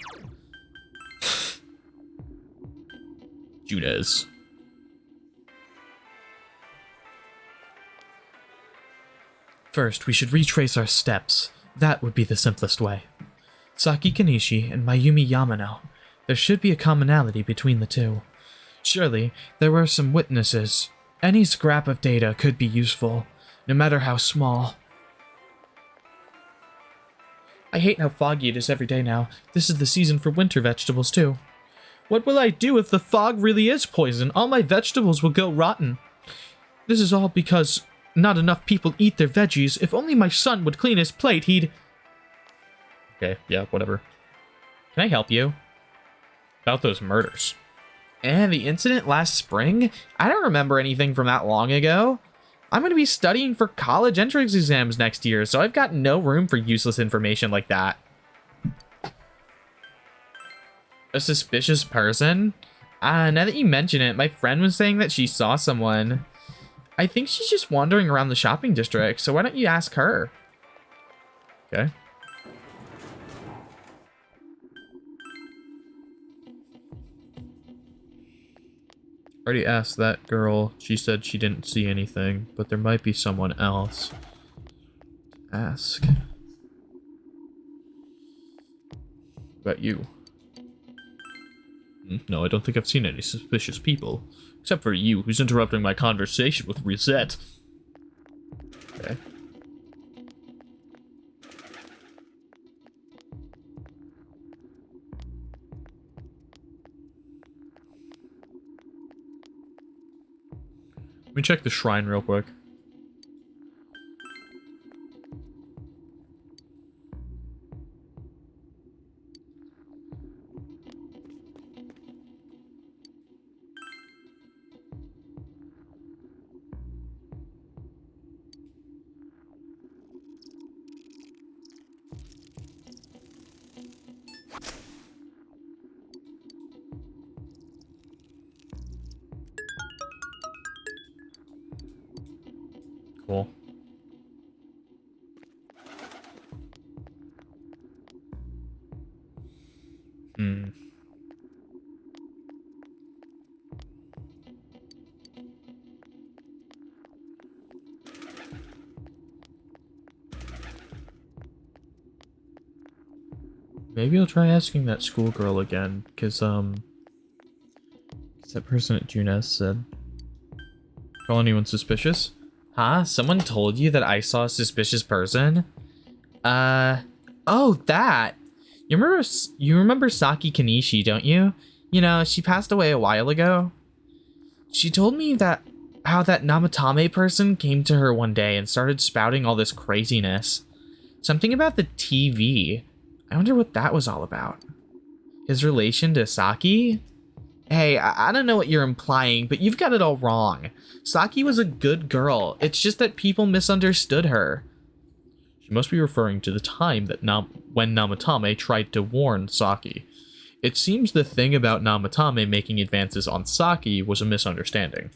Judas. First, we should retrace our steps. That would be the simplest way. Saki Kanishi and Mayumi Yamano. There should be a commonality between the two. Surely, there were some witnesses. Any scrap of data could be useful, no matter how small. I hate how foggy it is every day now. This is the season for winter vegetables, too. What will I do if the fog really is poison? All my vegetables will go rotten. This is all because not enough people eat their veggies. If only my son would clean his plate, he'd... Okay, yeah, whatever. Can I help you? About those murders. And the incident last spring? I don't remember anything from that long ago. I'm going to be studying for college entrance exams next year, so I've got no room for useless information like that. A suspicious person? Now that you mention it, my friend was saying that she saw someone. I think she's just wandering around the shopping district, so why don't you ask her? Okay. Already asked that girl. She said she didn't see anything, but there might be someone else. Ask. About you. No, I don't think I've seen any suspicious people. Except for you, who's interrupting my conversation with Rosette. Okay. Let me check the shrine real quick. Cool. Maybe I'll try asking that schoolgirl again, because, that person at Junes said. Call anyone suspicious? Huh? Someone told you that I saw a suspicious person? Oh, that! You remember Saki Kanishi, don't you? You know, she passed away a while ago. She told me that how that Namatame person came to her one day and started spouting all this craziness. Something about the TV. I wonder what that was all about. His relation to Saki? Hey, I don't know what you're implying, but you've got it all wrong. Saki was a good girl. It's just that people misunderstood her. She must be referring to the time that when Namatame tried to warn Saki. It seems the thing about Namatame making advances on Saki was a misunderstanding.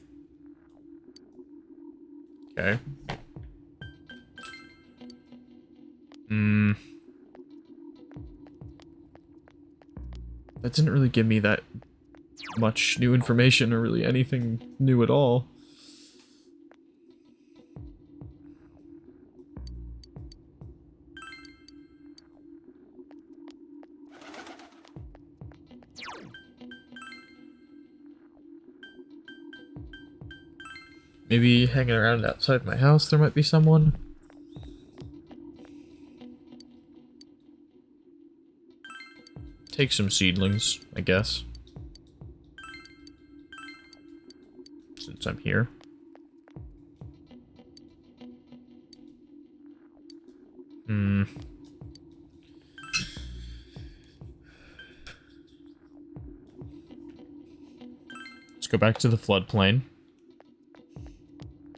Okay. That didn't really give me that much new information or really anything new at all. Maybe hanging around outside my house there might be someone. Take some seedlings, I guess. Since I'm here. Let's go back to the floodplain.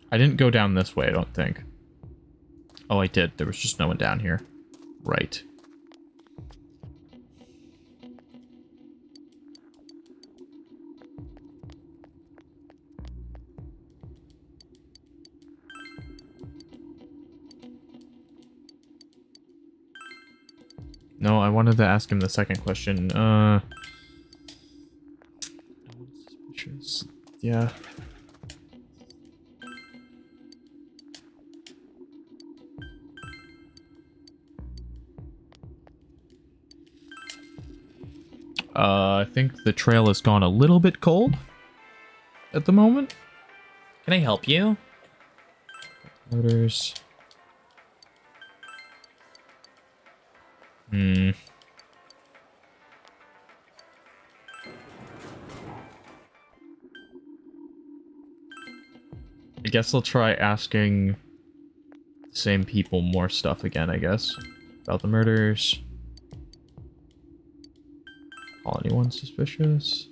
I didn't go down this way, I don't think. Oh, I did. There was just no one down here. Right. No, I wanted to ask him the second question. No one's suspicious. Yeah. I think the trail has gone a little bit cold at the moment. Can I help you? Motors. I guess I'll try asking the same people more stuff again, I guess. About the murders. Call anyone suspicious.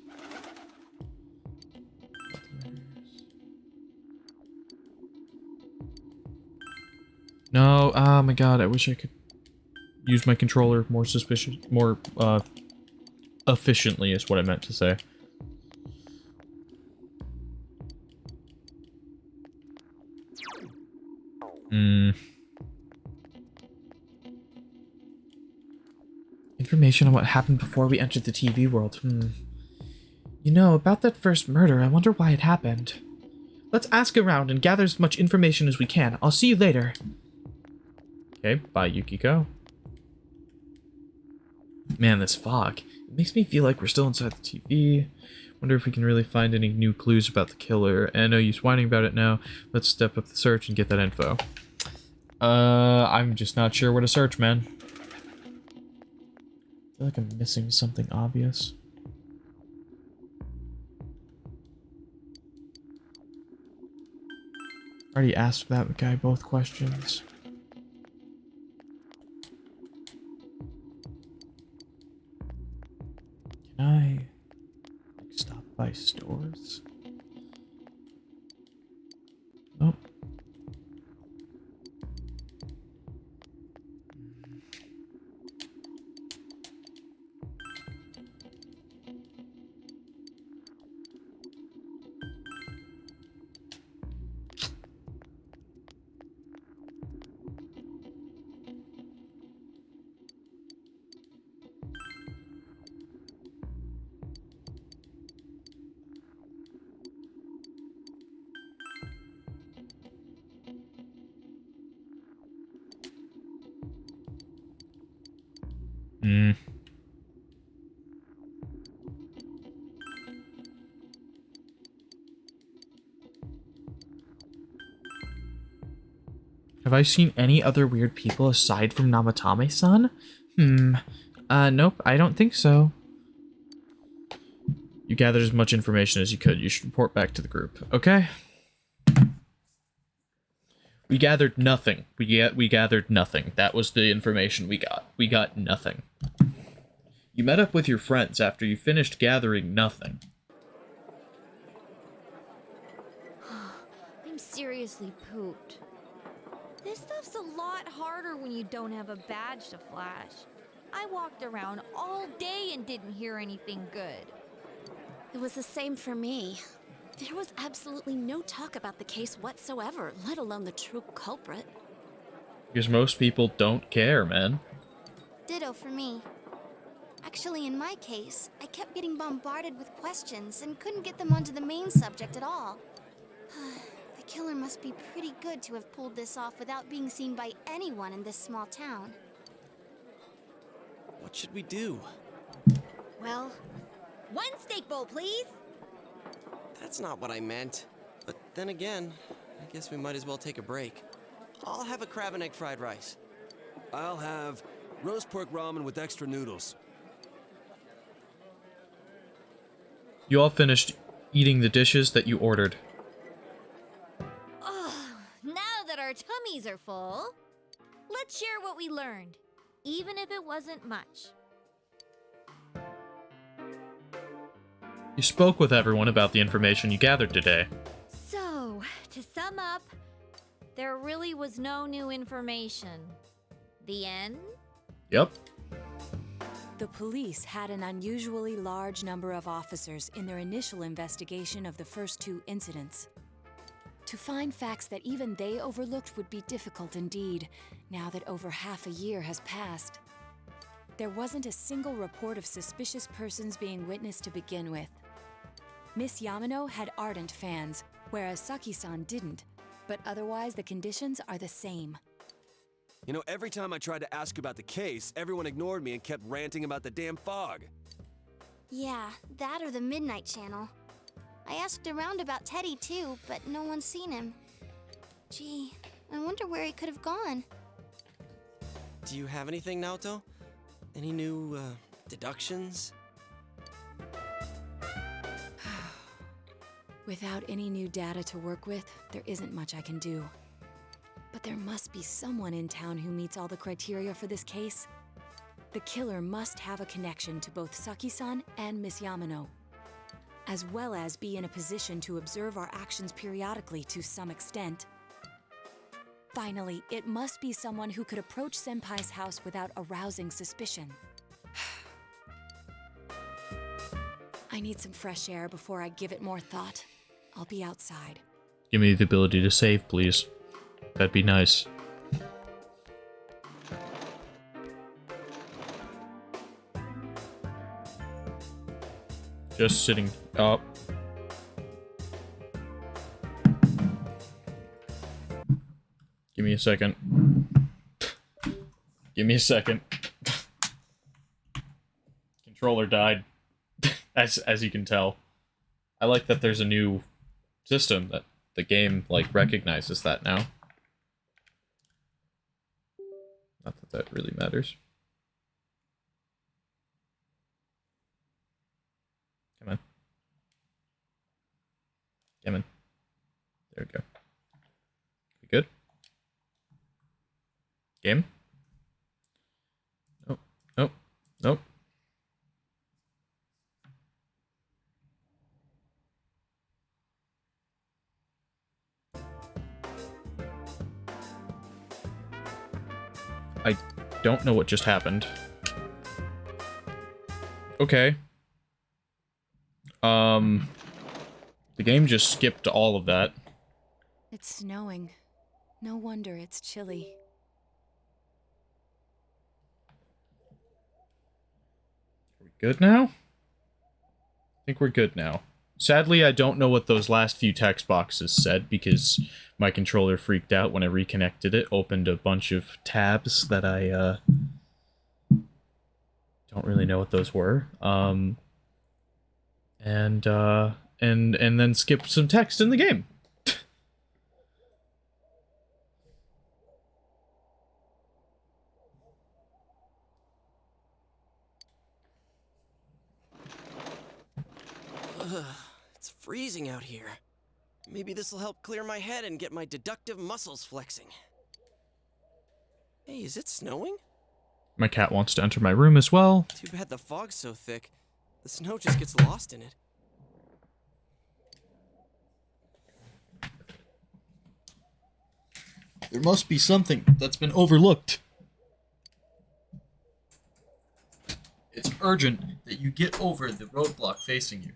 No, oh my god, I wish I could use my controller more efficiently is what I meant to say. Information on what happened before we entered the TV world. You know, about that first murder, I wonder why it happened. Let's ask around and gather as much information as we can. I'll see you later. Okay, bye, Yukiko. Man, this fog. It makes me feel like we're still inside the TV. Wonder if we can really find any new clues about the killer. And no use whining about it now. Let's step up the search and get that info. I'm just not sure where to search, man. I feel like I'm missing something obvious. Already asked that guy both questions. Can I stop by stores? Nope. Have I seen any other weird people aside from Namatame-san? Nope, I don't think so. You gathered as much information as you could. You should report back to the group, okay? We gathered nothing. We gathered nothing. That was the information we got. We got nothing. You met up with your friends after you finished gathering nothing. I'm seriously pooped. This stuff's a lot harder when you don't have a badge to flash. I walked around all day and didn't hear anything good. It was the same for me. There was absolutely no talk about the case whatsoever, let alone the true culprit. Because most people don't care, man. Ditto for me. Actually, in my case, I kept getting bombarded with questions and couldn't get them onto the main subject at all. The killer must be pretty good to have pulled this off without being seen by anyone in this small town. What should we do? Well, one steak bowl, please. That's not what I meant. But then again, I guess we might as well take a break. I'll have a crab and egg fried rice. I'll have roast pork ramen with extra noodles. You all finished eating the dishes that you ordered. Now that our tummies are full, let's share what we learned, even if it wasn't much. You spoke with everyone about the information you gathered today. So, to sum up, there really was no new information. The end? Yep. The police had an unusually large number of officers in their initial investigation of the first two incidents. To find facts that even they overlooked would be difficult indeed, now that over half a year has passed. There wasn't a single report of suspicious persons being witnessed to begin with. Miss Yamano had ardent fans, whereas Saki-san didn't, but otherwise the conditions are the same. You know, every time I tried to ask about the case, everyone ignored me and kept ranting about the damn fog. Yeah, that or the Midnight Channel. I asked around about Teddy too, but no one's seen him. Gee, I wonder where he could have gone. Do you have anything, Naoto? Any new, deductions? Without any new data to work with, there isn't much I can do. But there must be someone in town who meets all the criteria for this case. The killer must have a connection to both Saki-san and Miss Yamano, as well as be in a position to observe our actions periodically to some extent. Finally, it must be someone who could approach Senpai's house without arousing suspicion. I need some fresh air before I give it more thought. I'll be outside. Give me the ability to save, please. That'd be nice. Just sitting up. Give me a second. Give me a second. Controller died. As you can tell. I like that there's a new system that the game, like, recognizes that now. Not that that really matters. Come on. Come on. There we go. We good? Game? Nope. Nope. Nope. I don't know what just happened. Okay. The game just skipped all of that. It's snowing. No wonder it's chilly. Are we good now? I think we're good now. Sadly, I don't know what those last few text boxes said because my controller freaked out when I reconnected it, opened a bunch of tabs that I don't really know what those were. And then skipped some text in the game. It's freezing out here. Maybe this'll help clear my head and get my deductive muscles flexing. Hey, is it snowing? My cat wants to enter my room as well. Too bad the fog's so thick. The snow just gets lost in it. There must be something that's been overlooked. It's urgent that you get over the roadblock facing you.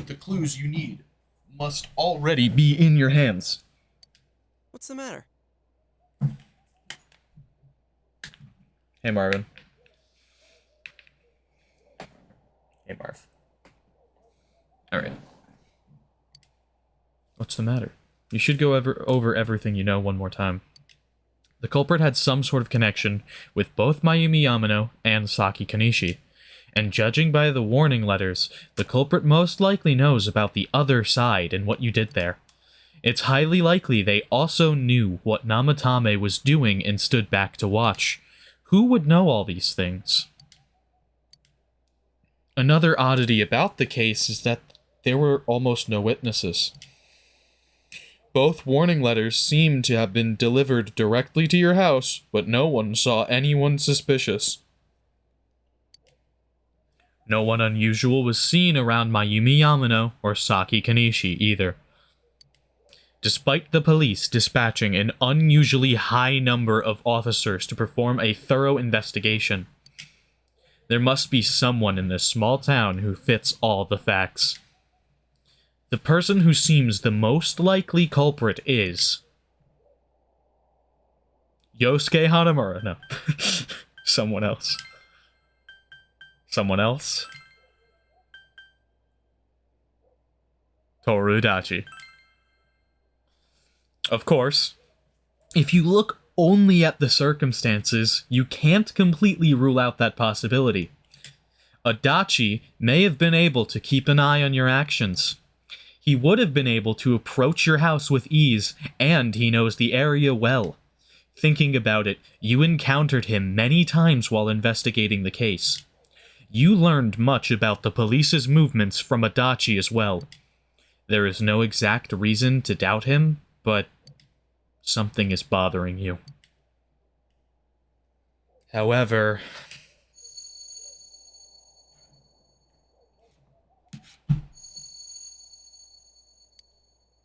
The clues you need must already be in your hands. What's the matter? Hey, Marvin. Hey, Marv. Alright. What's the matter? You should go over everything you know one more time. The culprit had some sort of connection with both Mayumi Yamano and Saki Kanishi, and judging by the warning letters, the culprit most likely knows about the other side and what you did there. It's highly likely they also knew what Namatame was doing and stood back to watch. Who would know all these things? Another oddity about the case is that there were almost no witnesses. Both warning letters seem to have been delivered directly to your house, but no one saw anyone suspicious. No one unusual was seen around Mayumi Yamano or Saki Kanishi either. Despite the police dispatching an unusually high number of officers to perform a thorough investigation, there must be someone in this small town who fits all the facts. The person who seems the most likely culprit is Yosuke Hanamura. No. Someone else. Someone else? Toru Dachi. Of course, if you look only at the circumstances, you can't completely rule out that possibility. Adachi may have been able to keep an eye on your actions. He would have been able to approach your house with ease, and he knows the area well. Thinking about it, you encountered him many times while investigating the case. You learned much about the police's movements from Adachi as well. There is no exact reason to doubt him, but something is bothering you. However,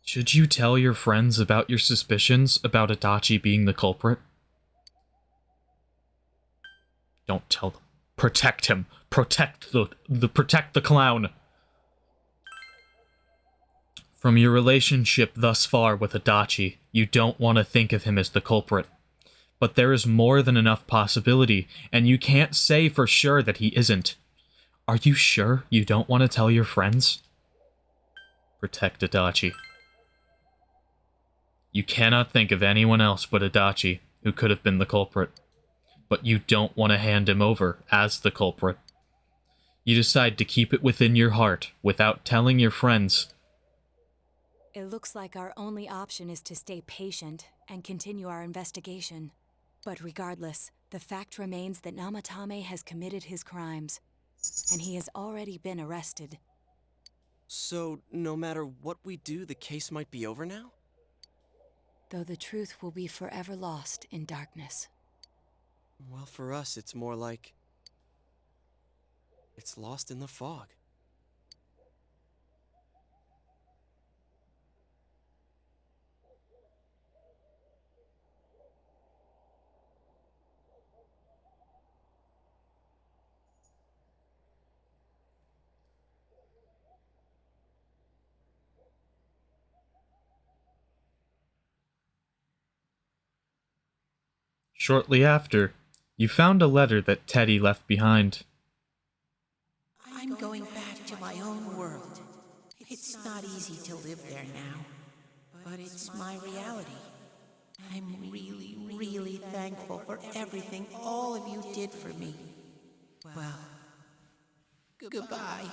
should you tell your friends about your suspicions about Adachi being the culprit? Don't tell them. Protect him. Protect the clown. From your relationship thus far with Adachi, you don't want to think of him as the culprit. But there is more than enough possibility, and you can't say for sure that he isn't. Are you sure you don't want to tell your friends? Protect Adachi. You cannot think of anyone else but Adachi who could have been the culprit. But you don't want to hand him over as the culprit. You decide to keep it within your heart without telling your friends. It looks like our only option is to stay patient and continue our investigation. But regardless, the fact remains that Namatame has committed his crimes, and he has already been arrested. So, no matter what we do, the case might be over now? Though the truth will be forever lost in darkness. Well, for us, it's more like... it's lost in the fog. Shortly after, you found a letter that Teddy left behind. I'm going back to my own world. It's not easy to live there now, but it's my reality. I'm really, really thankful for everything all of you did for me. Well, goodbye.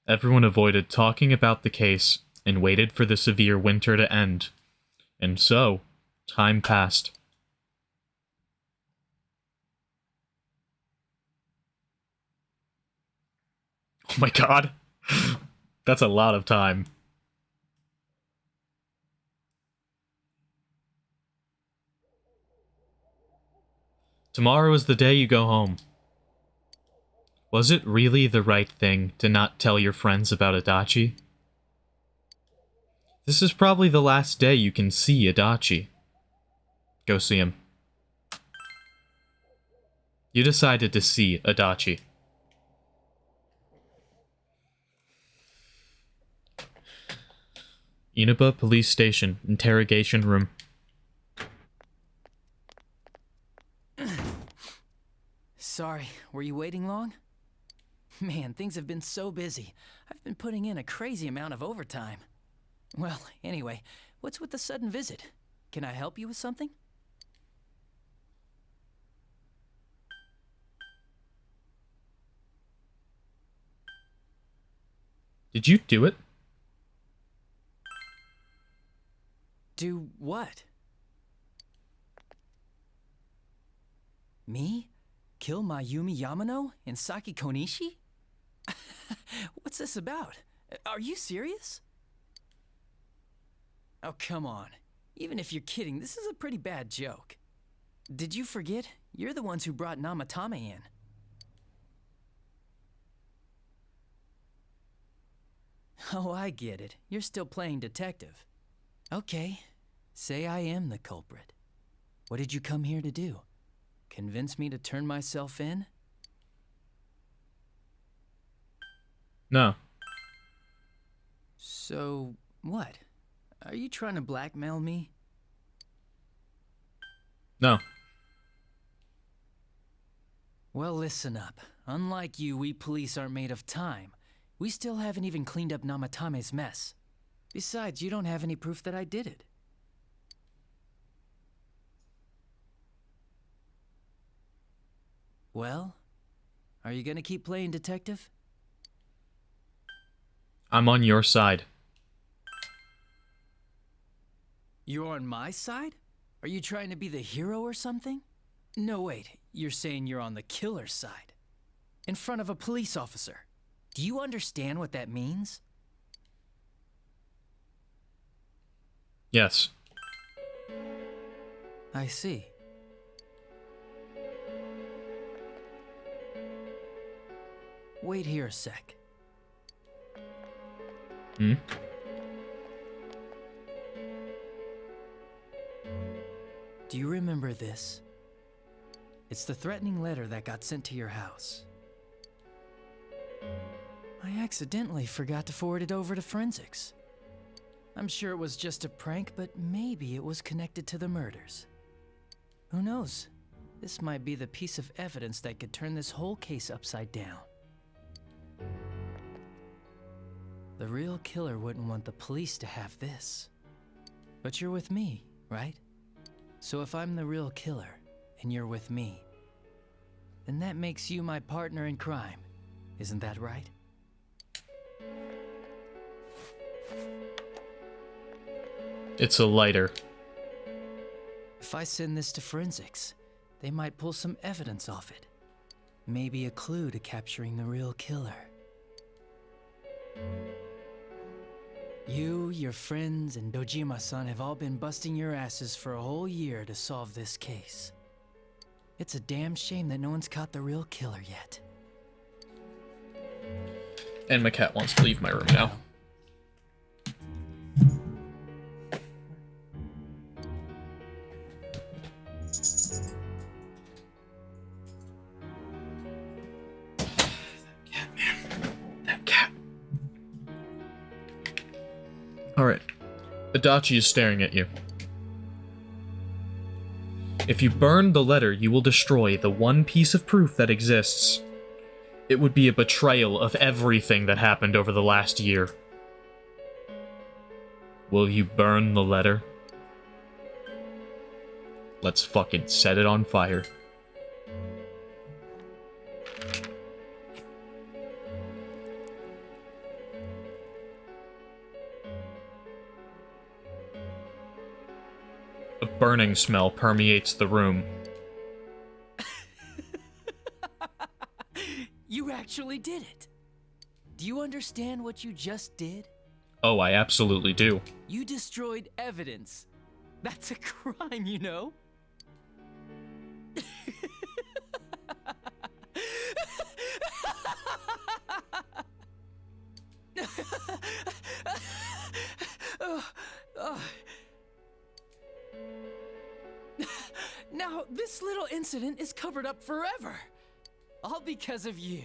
Everyone avoided talking about the case and waited for the severe winter to end. And so, time passed. Oh my god. That's a lot of time. Tomorrow is the day you go home. Was it really the right thing to not tell your friends about Adachi? This is probably the last day you can see Adachi. Go see him. You decided to see Adachi. Inaba Police Station, interrogation room. Sorry, were you waiting long? Man, things have been so busy. I've been putting in a crazy amount of overtime. Well, anyway, what's with the sudden visit? Can I help you with something? Did you do it? Do what? Me? Kill Mayumi Yamano and Saki Konishi? What's this about? Are you serious? Oh, come on. Even if you're kidding, this is a pretty bad joke. Did you forget? You're the ones who brought Namatame in. Oh, I get it. You're still playing detective. Okay, say I am the culprit. What did you come here to do? Convince me to turn myself in? No. So, what? Are you trying to blackmail me? No. Well, listen up. Unlike you, we police aren't made of time. We still haven't even cleaned up Namatame's mess. Besides, you don't have any proof that I did it. Well, are you gonna keep playing detective? I'm on your side. You're on my side? Are you trying to be the hero or something? No, wait. You're saying you're on the killer's side. In front of a police officer. Do you understand what that means? Yes. I see. Wait here a sec. Hmm? Do you remember this? It's the threatening letter that got sent to your house. I accidentally forgot to forward it over to forensics. I'm sure it was just a prank, but maybe it was connected to the murders. Who knows? This might be the piece of evidence that could turn this whole case upside down. The real killer wouldn't want the police to have this. But you're with me, right? So if I'm the real killer, and you're with me, then that makes you my partner in crime. Isn't that right? It's a lighter. If I send this to forensics, they might pull some evidence off it. Maybe a clue to capturing the real killer. You, your friends, and Dojima-san have all been busting your asses for a whole year to solve this case. It's a damn shame that no one's caught the real killer yet. And my cat wants to leave my room now. Alright. Adachi is staring at you. If you burn the letter, you will destroy the one piece of proof that exists. It would be a betrayal of everything that happened over the last year. Will you burn the letter? Let's fucking set it on fire. A burning smell permeates the room. You actually did it! Do you understand what you just did? Oh, I absolutely do. You destroyed evidence. That's a crime, you know? Now, this little incident is covered up forever. All because of you.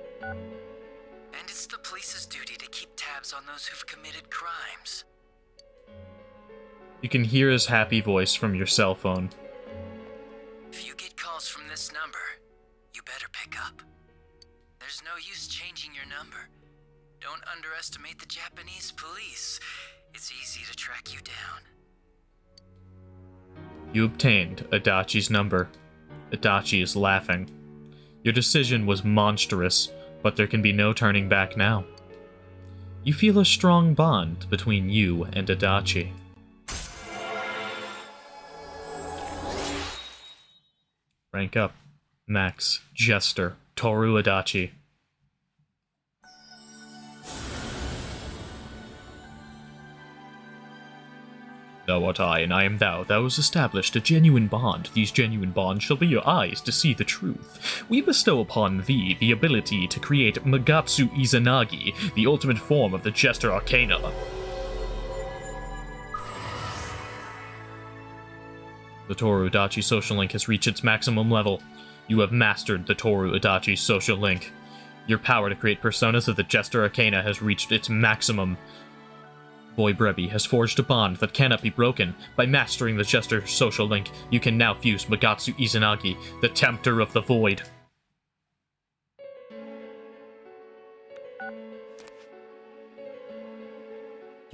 And it's the police's duty to keep tabs on those who've committed crimes. You can hear his happy voice from your cell phone. If you get calls from this number, you better pick up. There's no use changing your number. Don't underestimate the Japanese police. It's easy to track you down. You obtained Adachi's number. Adachi is laughing. Your decision was monstrous, but there can be no turning back now. You feel a strong bond between you and Adachi. Rank up. Max, Jester, Toru Adachi. Thou art I, and I am thou. Thou hast established a genuine bond. These genuine bonds shall be your eyes to see the truth. We bestow upon thee the ability to create Magatsu Izanagi, the ultimate form of the Jester Arcana. The Toru Adachi social link has reached its maximum level. You have mastered the Toru Adachi social link. Your power to create personas of the Jester Arcana has reached its maximum. Boy Brebi has forged a bond that cannot be broken. By mastering the Jester social link, you can now fuse Magatsu Izanagi, the Tempter of the Void.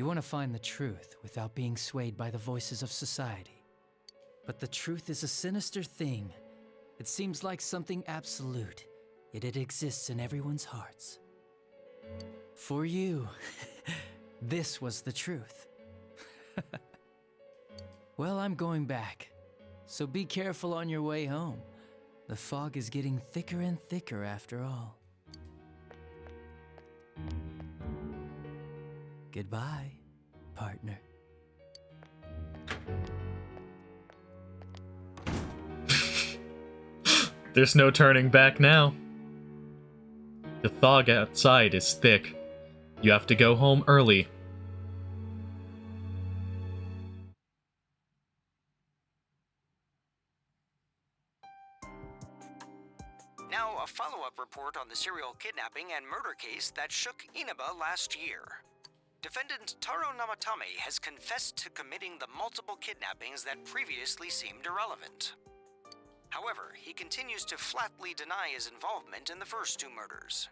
You want to find the truth without being swayed by the voices of society. But the truth is a sinister thing. It seems like something absolute, yet it exists in everyone's hearts. For you, this was the truth. Well, I'm going back, so be careful on your way home. The fog is getting thicker and thicker after all. Goodbye, partner. There's no turning back now. The fog outside is thick. You have to go home early. Now, a follow-up report on the serial kidnapping and murder case that shook Inaba last year. Defendant Taro Namatame has confessed to committing the multiple kidnappings that previously seemed irrelevant. However, he continues to flatly deny his involvement in the first two murders.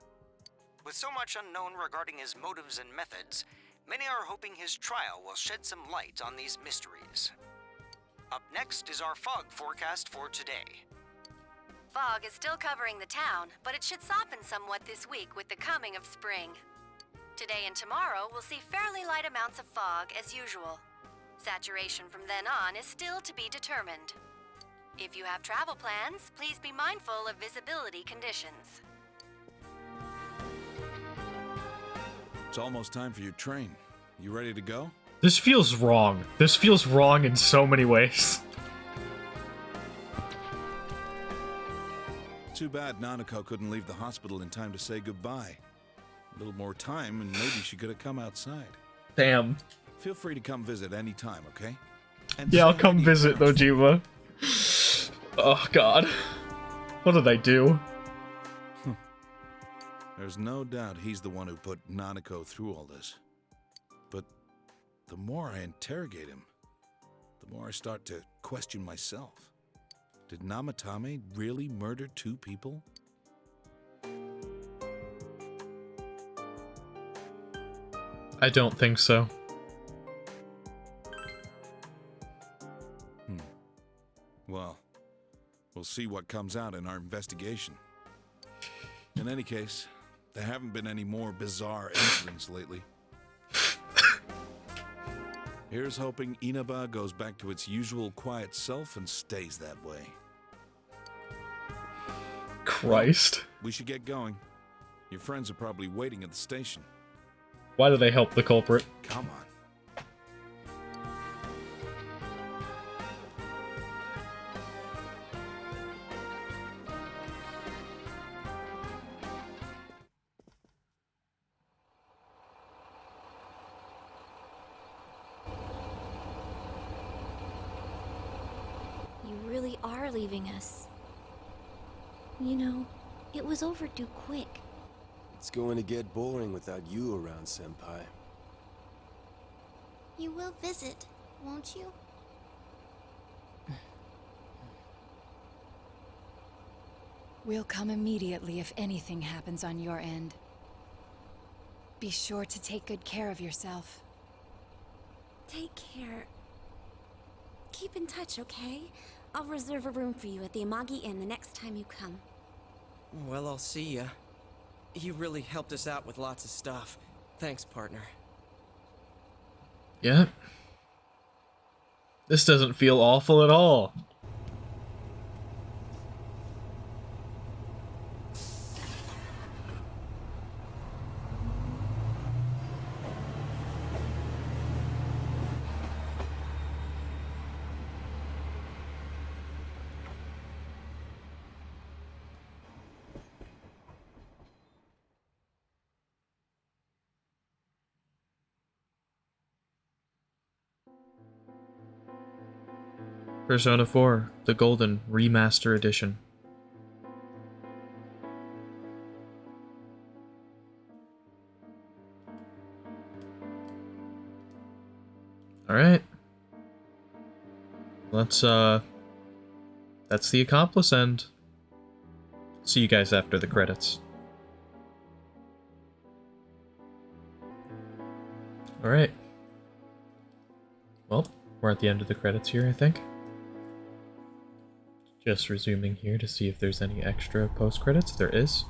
With so much unknown regarding his motives and methods, many are hoping his trial will shed some light on these mysteries. Up next is our fog forecast for today. Fog is still covering the town, but it should soften somewhat this week with the coming of spring. Today and tomorrow we'll see fairly light amounts of fog as usual. Saturation from then on is still to be determined. If you have travel plans, please be mindful of visibility conditions. It's almost time for your train. You ready to go? This feels wrong. This feels wrong in so many ways. Too bad Nanako couldn't leave the hospital in time to say goodbye. A little more time and maybe she could have come outside. Damn. Feel free to come visit any time, okay? And yeah, I'll come visit, Nojima. Oh, God. What did I do? There's no doubt he's the one who put Nanako through all this. But the more I interrogate him, the more I start to question myself. Did Namatame really murder two people? I don't think so. Well, we'll see what comes out in our investigation. In any case, there haven't been any more bizarre incidents lately. Here's hoping Inaba goes back to its usual quiet self and stays that way. Christ. We should get going. Your friends are probably waiting at the station. Why do they help the culprit? Come on. You really are leaving us. You know, it was overdue quick. It's going to get boring without you around, Senpai. You will visit, won't you? We'll come immediately if anything happens on your end. Be sure to take good care of yourself. Take care. Keep in touch, okay? I'll reserve a room for you at the Amagi Inn the next time you come. Well, I'll see ya. You really helped us out with lots of stuff. Thanks, partner. Yeah. This doesn't feel awful at all. Persona 4, the Golden Remaster Edition. Alright. That's the Accomplice end. See you guys after the credits. Alright. Well, we're at the end of the credits here, I think. Just resuming here to see if there's any extra post-credits. There is.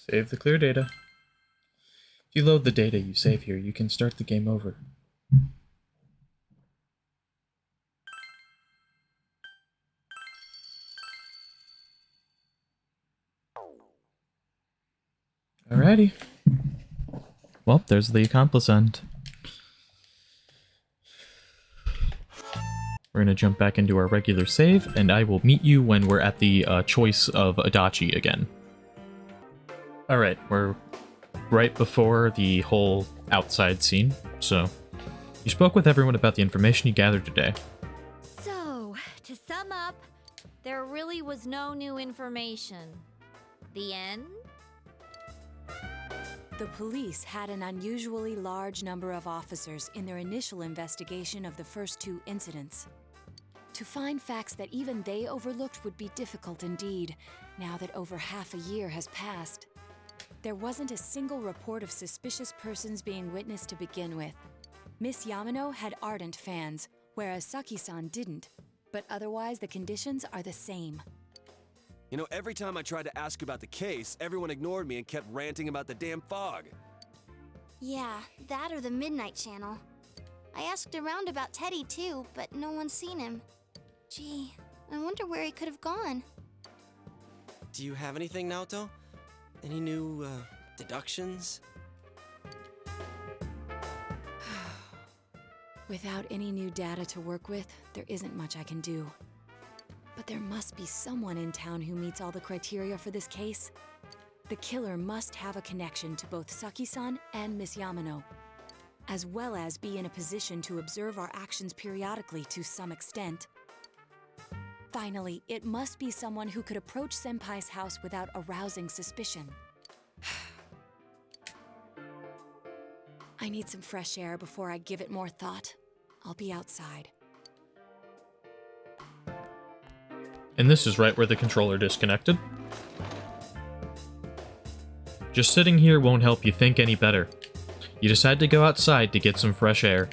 Save the clear data. If you load the data you save here, you can start the game over. Alrighty. Well, there's the Accomplice end. We're gonna jump back into our regular save, and I will meet you when we're at the choice of Adachi again. Alright, we're right before the whole outside scene, so you spoke with everyone about the information you gathered today. So, to sum up, there really was no new information. The end? The police had an unusually large number of officers in their initial investigation of the first two incidents. To find facts that even they overlooked would be difficult indeed, now that over half a year has passed. There wasn't a single report of suspicious persons being witnessed to begin with. Miss Yamano had ardent fans, whereas Saki-san didn't, but otherwise the conditions are the same. You know, every time I tried to ask about the case, everyone ignored me and kept ranting about the damn fog. Yeah, that or the Midnight Channel. I asked around about Teddy too, but no one's seen him. Gee, I wonder where he could have gone. Do you have anything, Naoto? Any new, deductions? Without any new data to work with, there isn't much I can do. But there must be someone in town who meets all the criteria for this case. The killer must have a connection to both Saki-san and Miss Yamano, as well as be in a position to observe our actions periodically to some extent. Finally, it must be someone who could approach Senpai's house without arousing suspicion. I need some fresh air before I give it more thought. I'll be outside. And this is right where the controller disconnected. Just sitting here won't help you think any better. You decide to go outside to get some fresh air.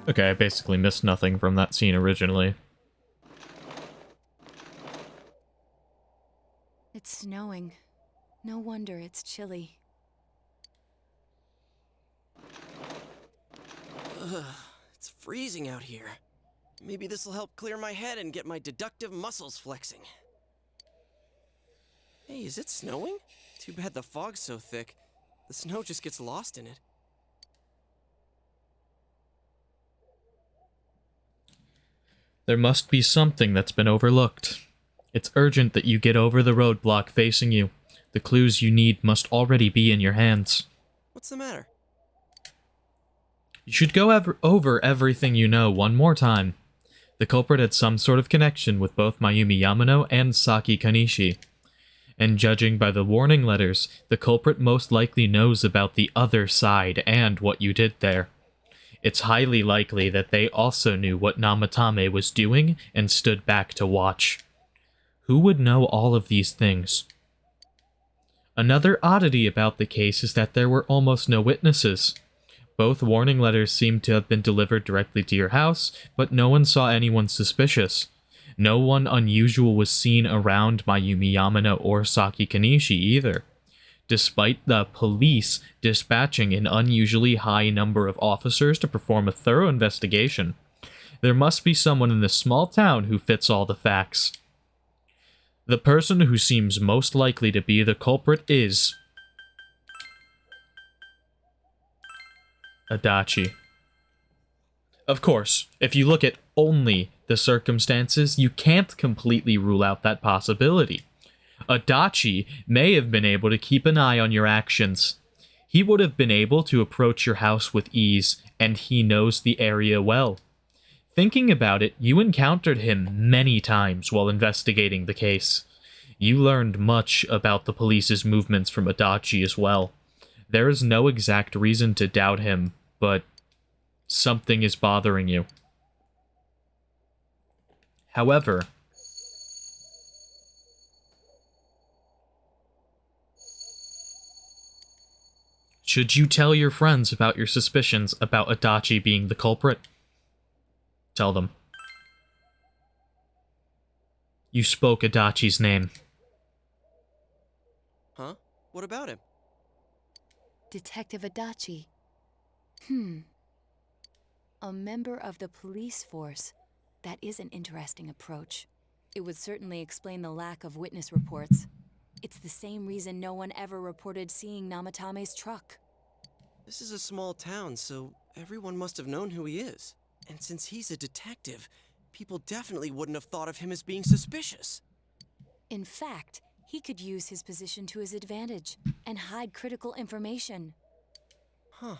Okay, I basically missed nothing from that scene originally. It's snowing. No wonder it's chilly. Ugh, it's freezing out here. Maybe this'll help clear my head and get my deductive muscles flexing. Hey, is it snowing? Too bad the fog's so thick. The snow just gets lost in it. There must be something that's been overlooked. It's urgent that you get over the roadblock facing you. The clues you need must already be in your hands. What's the matter? You should go over everything you know one more time. The culprit had some sort of connection with both Mayumi Yamano and Saki Kanishi. And judging by the warning letters, the culprit most likely knows about the other side and what you did there. It's highly likely that they also knew what Namatame was doing and stood back to watch. Who would know all of these things? Another oddity about the case is that there were almost no witnesses. Both warning letters seem to have been delivered directly to your house, but no one saw anyone suspicious. No one unusual was seen around Mayumi Yamano or Saki Kanishi either, despite the police dispatching an unusually high number of officers to perform a thorough investigation. There must be someone in this small town who fits all the facts. The person who seems most likely to be the culprit is Adachi. Of course, if you look at only the circumstances, you can't completely rule out that possibility. Adachi may have been able to keep an eye on your actions. He would have been able to approach your house with ease, and he knows the area well. Thinking about it, you encountered him many times while investigating the case. You learned much about the police's movements from Adachi as well. There is no exact reason to doubt him, but something is bothering you. However, should you tell your friends about your suspicions about Adachi being the culprit? Tell them. You spoke Adachi's name. Huh? What about him? Detective Adachi. A member of the police force. That is an interesting approach. It would certainly explain the lack of witness reports. It's the same reason no one ever reported seeing Namatame's truck. This is a small town, so everyone must have known who he is. And since he's a detective, people definitely wouldn't have thought of him as being suspicious. In fact, he could use his position to his advantage and hide critical information. Huh.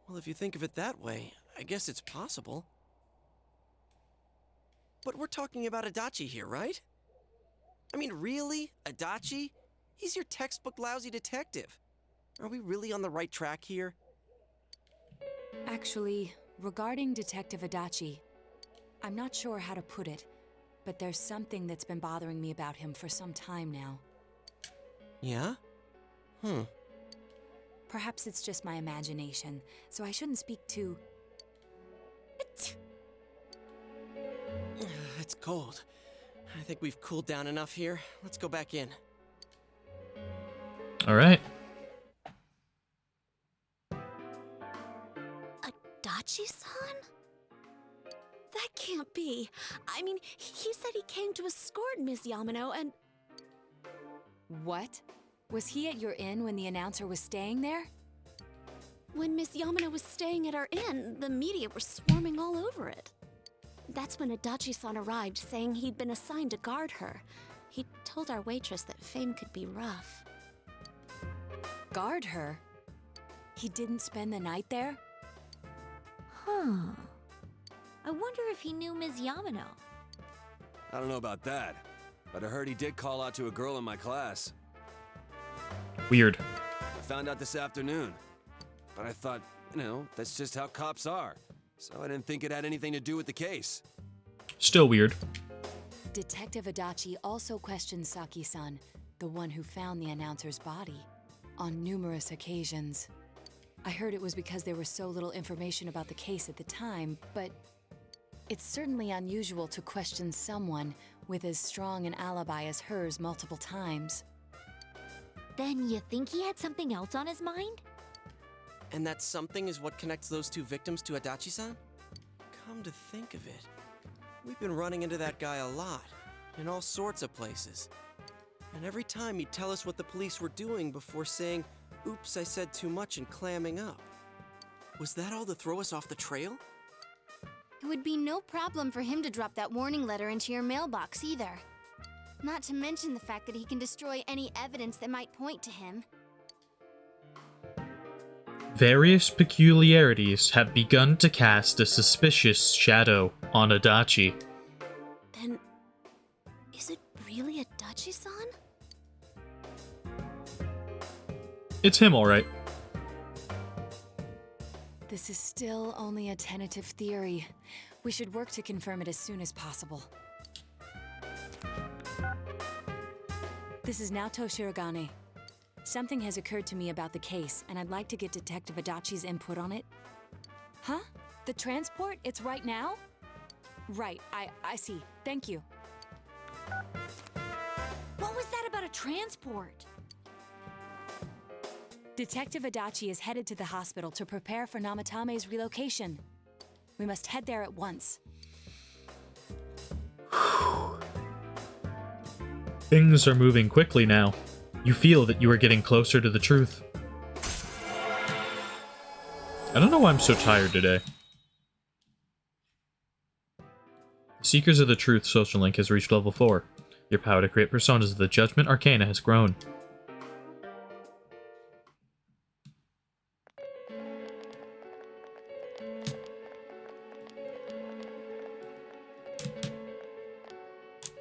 Well, if you think of it that way, I guess it's possible. But we're talking about Adachi here, right? I mean, really? Adachi? He's your textbook lousy detective. Are we really on the right track here? Actually, regarding Detective Adachi, I'm not sure how to put it, but there's something that's been bothering me about him for some time now. Yeah? Perhaps it's just my imagination, so I shouldn't speak too... It's cold. I think we've cooled down enough here. Let's go back in. Alright. Adachi-san? That can't be. I mean, he said he came to escort Miss Yamano and... What? Was he at your inn when the announcer was staying there? When Miss Yamano was staying at our inn, the media were swarming all over it. That's when Adachi-san arrived, saying he'd been assigned to guard her. He told our waitress that fame could be rough. Guard her? He didn't spend the night there? Huh. I wonder if he knew Ms. Yamano. I don't know about that, but I heard he did call out to a girl in my class. Weird. I found out this afternoon, but I thought, that's just how cops are. So I didn't think it had anything to do with the case. Still weird. Detective Adachi also questioned Saki-san, the one who found the announcer's body, on numerous occasions. I heard it was because there was so little information about the case at the time, but it's certainly unusual to question someone with as strong an alibi as hers multiple times. Then you think he had something else on his mind? And that something is what connects those two victims to Adachi-san? Come to think of it, we've been running into that guy a lot, in all sorts of places. And every time he'd tell us what the police were doing before saying, "Oops, I said too much," and clamming up. Was that all to throw us off the trail? It would be no problem for him to drop that warning letter into your mailbox either. Not to mention the fact that he can destroy any evidence that might point to him. Various peculiarities have begun to cast a suspicious shadow on Adachi. Then, is it really Adachi-san? It's him, alright. This is still only a tentative theory. We should work to confirm it as soon as possible. This is Naoto Shirogane. Something has occurred to me about the case, and I'd like to get Detective Adachi's input on it. Huh? The transport? It's right now? Right, I see. Thank you. What was that about a transport? Detective Adachi is headed to the hospital to prepare for Namatame's relocation. We must head there at once. Things are moving quickly now. You feel that you are getting closer to the truth. I don't know why I'm so tired today. Seekers of the Truth social link has reached level 4. Your power to create personas of the Judgment Arcana has grown.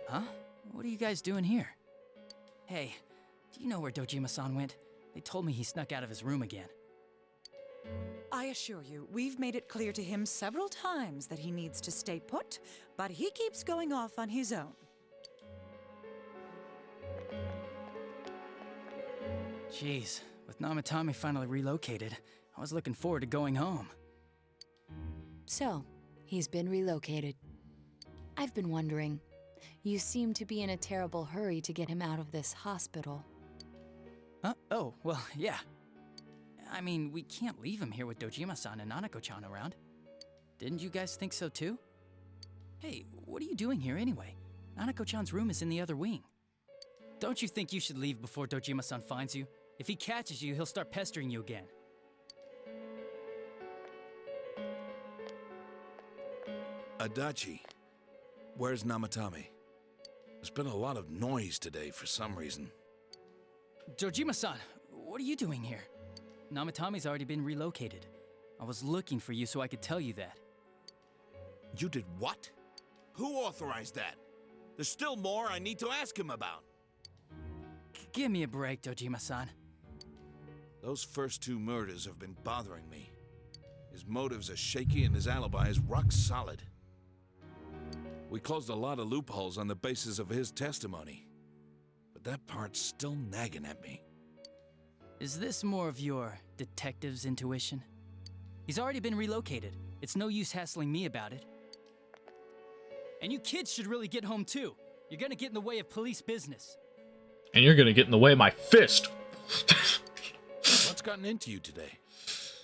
Huh? What are you guys doing here? Hey, do you know where Dojima-san went? They told me he snuck out of his room again. I assure you, we've made it clear to him several times that he needs to stay put, but he keeps going off on his own. Jeez, with Namatame finally relocated, I was looking forward to going home. So, he's been relocated. I've been wondering. You seem to be in a terrible hurry to get him out of this hospital. Huh? Oh, well, yeah. I mean, we can't leave him here with Dojima-san and Nanako-chan around. Didn't you guys think so too? Hey, what are you doing here anyway? Nanako-chan's room is in the other wing. Don't you think you should leave before Dojima-san finds you? If he catches you, he'll start pestering you again. Adachi, where's Namatame? There's been a lot of noise today for some reason. Dojima-san, what are you doing here? Namatame's already been relocated. I was looking for you so I could tell you that. You did what? Who authorized that? There's still more I need to ask him about. Give me a break, Dojima-san. Those first 2 murders have been bothering me. His motives are shaky and his alibi is rock solid. We closed a lot of loopholes on the basis of his testimony. But that part's still nagging at me. Is this more of your detective's intuition? He's already been relocated. It's no use hassling me about it. And you kids should really get home too. You're gonna get in the way of police business. And you're gonna get in the way of my fist! What's gotten into you today?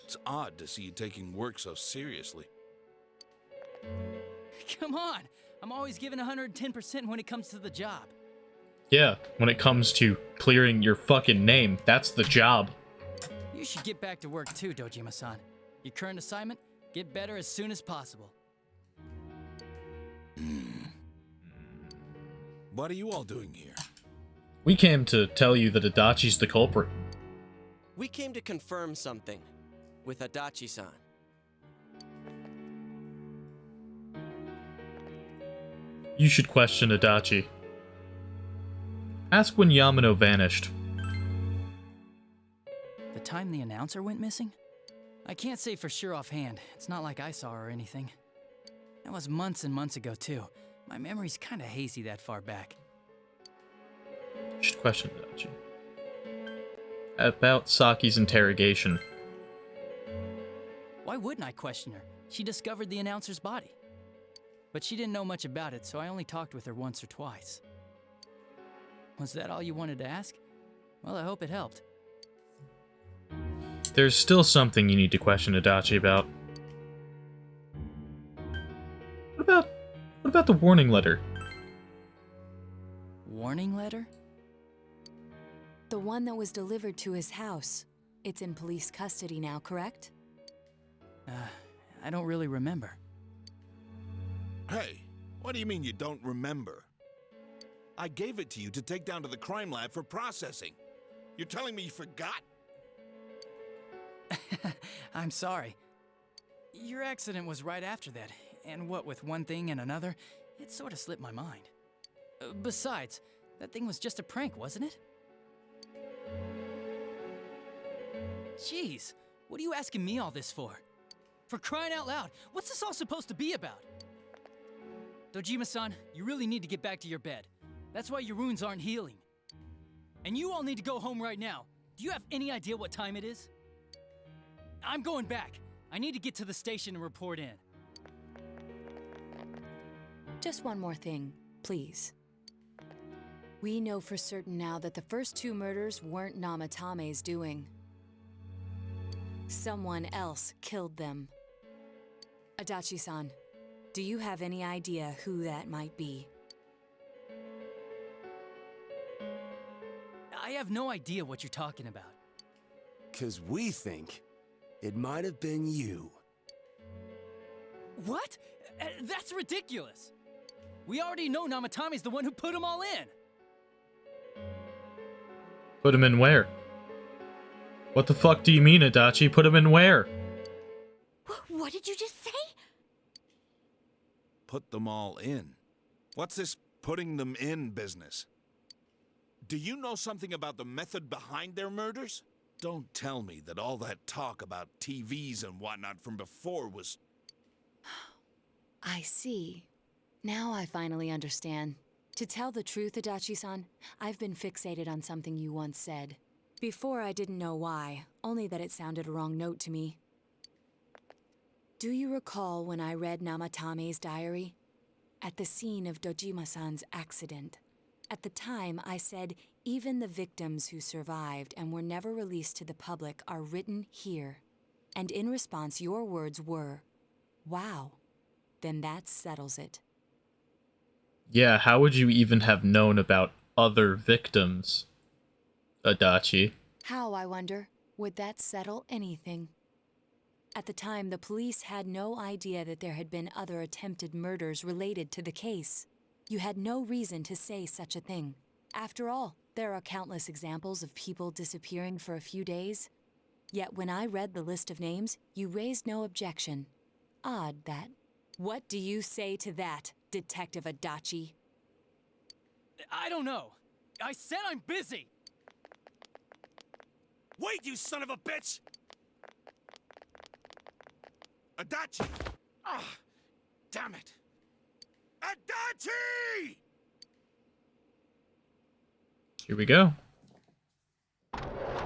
It's odd to see you taking work so seriously. Come on! I'm always giving 110% when it comes to the job. Yeah, when it comes to clearing your fucking name, that's the job. You should get back to work too, Dojima-san. Your current assignment, get better as soon as possible. What are you all doing here? We came to tell you that Adachi's the culprit. We came to confirm something with Adachi-san. You should question Adachi. Ask when Yamano vanished. The time the announcer went missing? I can't say for sure offhand. It's not like I saw her or anything. That was months and months ago, too. My memory's kinda hazy that far back. You should question Adachi. About Saki's interrogation. Why wouldn't I question her? She discovered the announcer's body. But she didn't know much about it, so I only talked with her once or twice. Was that all you wanted to ask? Well, I hope it helped. There's still something you need to question Adachi about. What about the warning letter? Warning letter? The one that was delivered to his house. It's in police custody now, correct? I don't really remember. Hey, what do you mean you don't remember? I gave it to you to take down to the crime lab for processing. You're telling me you forgot? I'm sorry. Your accident was right after that, and what with one thing and another, it sort of slipped my mind. Besides, that thing was just a prank, wasn't it? Jeez, what are you asking me all this for? For crying out loud, what's this all supposed to be about? Dojima-san, you really need to get back to your bed. That's why your wounds aren't healing. And you all need to go home right now. Do you have any idea what time it is? I'm going back. I need to get to the station and report in. Just one more thing, please. We know for certain now that the first 2 murders weren't Namatame's doing. Someone else killed them. Adachi-san, do you have any idea who that might be? I have no idea what you're talking about. 'Cause we think it might have been you. What? That's ridiculous! We already know Namatame's the one who put them all in! Put him in where? What the fuck do you mean, Adachi? Put him in where? What did you just say? Put them all in. What's this putting them in business? Do you know something about the method behind their murders? Don't tell me that all that talk about TVs and whatnot from before was... I see. Now I finally understand. To tell the truth, Adachi-san, I've been fixated on something you once said. Before I didn't know why, only that it sounded a wrong note to me. Do you recall when I read Namatame's diary? At the scene of Dojima-san's accident. At the time, I said, even the victims who survived and were never released to the public are written here. And in response, your words were, wow, then that settles it. Yeah, how would you even have known about other victims, Adachi? How, I wonder, would that settle anything? At the time, the police had no idea that there had been other attempted murders related to the case. You had no reason to say such a thing. After all, there are countless examples of people disappearing for a few days. Yet when I read the list of names, you raised no objection. Odd that. What do you say to that, Detective Adachi? I don't know. I said I'm busy! Wait, you son of a bitch! Adachi! Ah, damn it! Adachi! Here we go.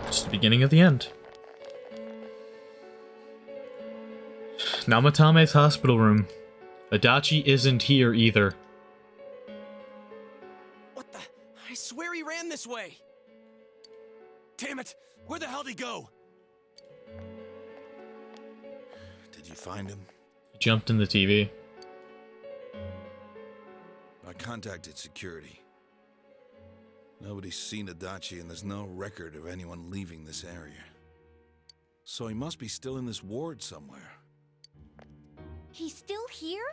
Just the beginning of the end. Namatame's hospital room. Adachi isn't here either. What the? I swear he ran this way! Damn it! Where the hell did he go? Did you find him? He jumped in the TV. I contacted security. Nobody's seen Adachi and there's no record of anyone leaving this area. So he must be still in this ward somewhere. He's still here?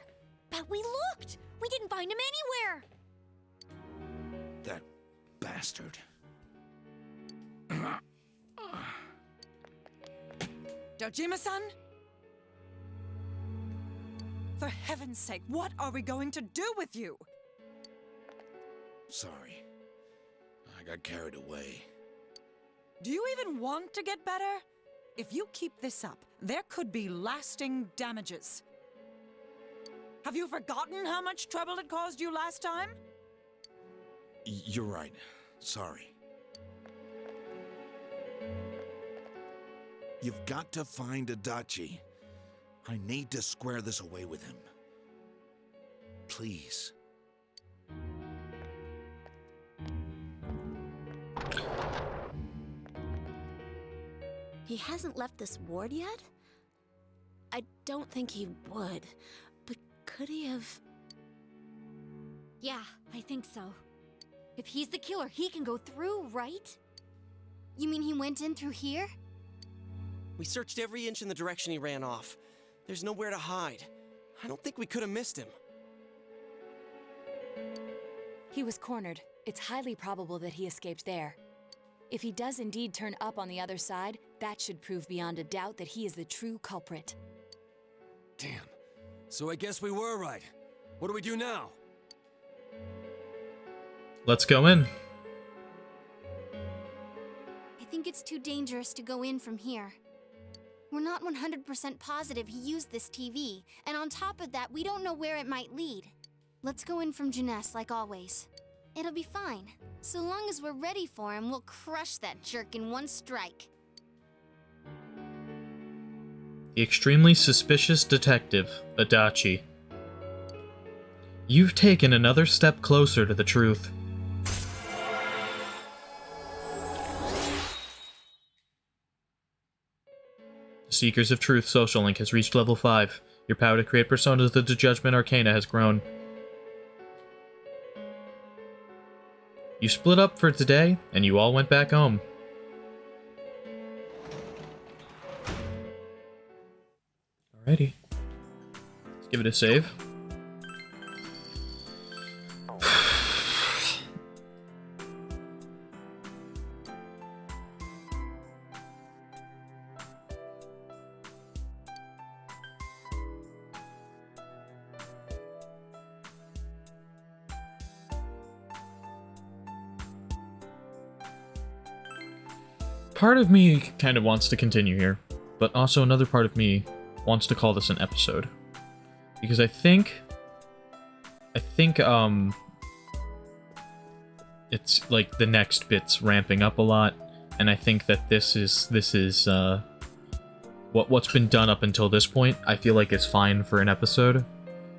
But we looked! We didn't find him anywhere! That bastard. Dojima-san? For heaven's sake, what are we going to do with you? Sorry. I got carried away. Do you even want to get better? If you keep this up, there could be lasting damages. Have you forgotten how much trouble it caused you last time? You're right. Sorry. You've got to find Adachi. I need to square this away with him. Please. He hasn't left this ward yet? I don't think he would, but could he have... Yeah, I think so. If he's the killer, he can go through, right? You mean he went in through here? We searched every inch in the direction he ran off. There's nowhere to hide. I don't think we could have missed him. He was cornered. It's highly probable that he escaped there. If he does indeed turn up on the other side, that should prove beyond a doubt that he is the true culprit. Damn. So I guess we were right. What do we do now? Let's go in. I think it's too dangerous to go in from here. We're not 100% positive he used this TV, and on top of that, we don't know where it might lead. Let's go in from Jeunesse like always. It'll be fine. So long as we're ready for him, we'll crush that jerk in one strike. The extremely suspicious detective, Adachi. You've taken another step closer to the truth. The Seekers of Truth social link has reached level 5. Your power to create personas of the Judgment Arcana has grown. You split up for today, and you all went back home. Alrighty. Let's give it a save. Part of me kind of wants to continue here, but also another part of me wants to call this an episode. Because I think it's like the next bit's ramping up a lot, and I think that this is what's been done up until this point, I feel like is fine for an episode.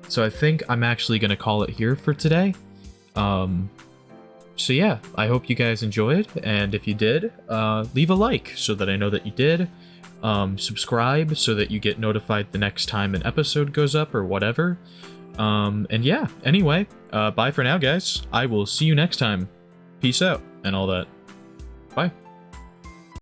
So I think I'm actually gonna call it here for today. So yeah, I hope you guys enjoyed, and if you did, leave a like so that I know that you did. Subscribe so that you get notified the next time an episode goes up or whatever. And yeah, anyway, bye for now, guys. I will see you next time. Peace out and all that. Bye.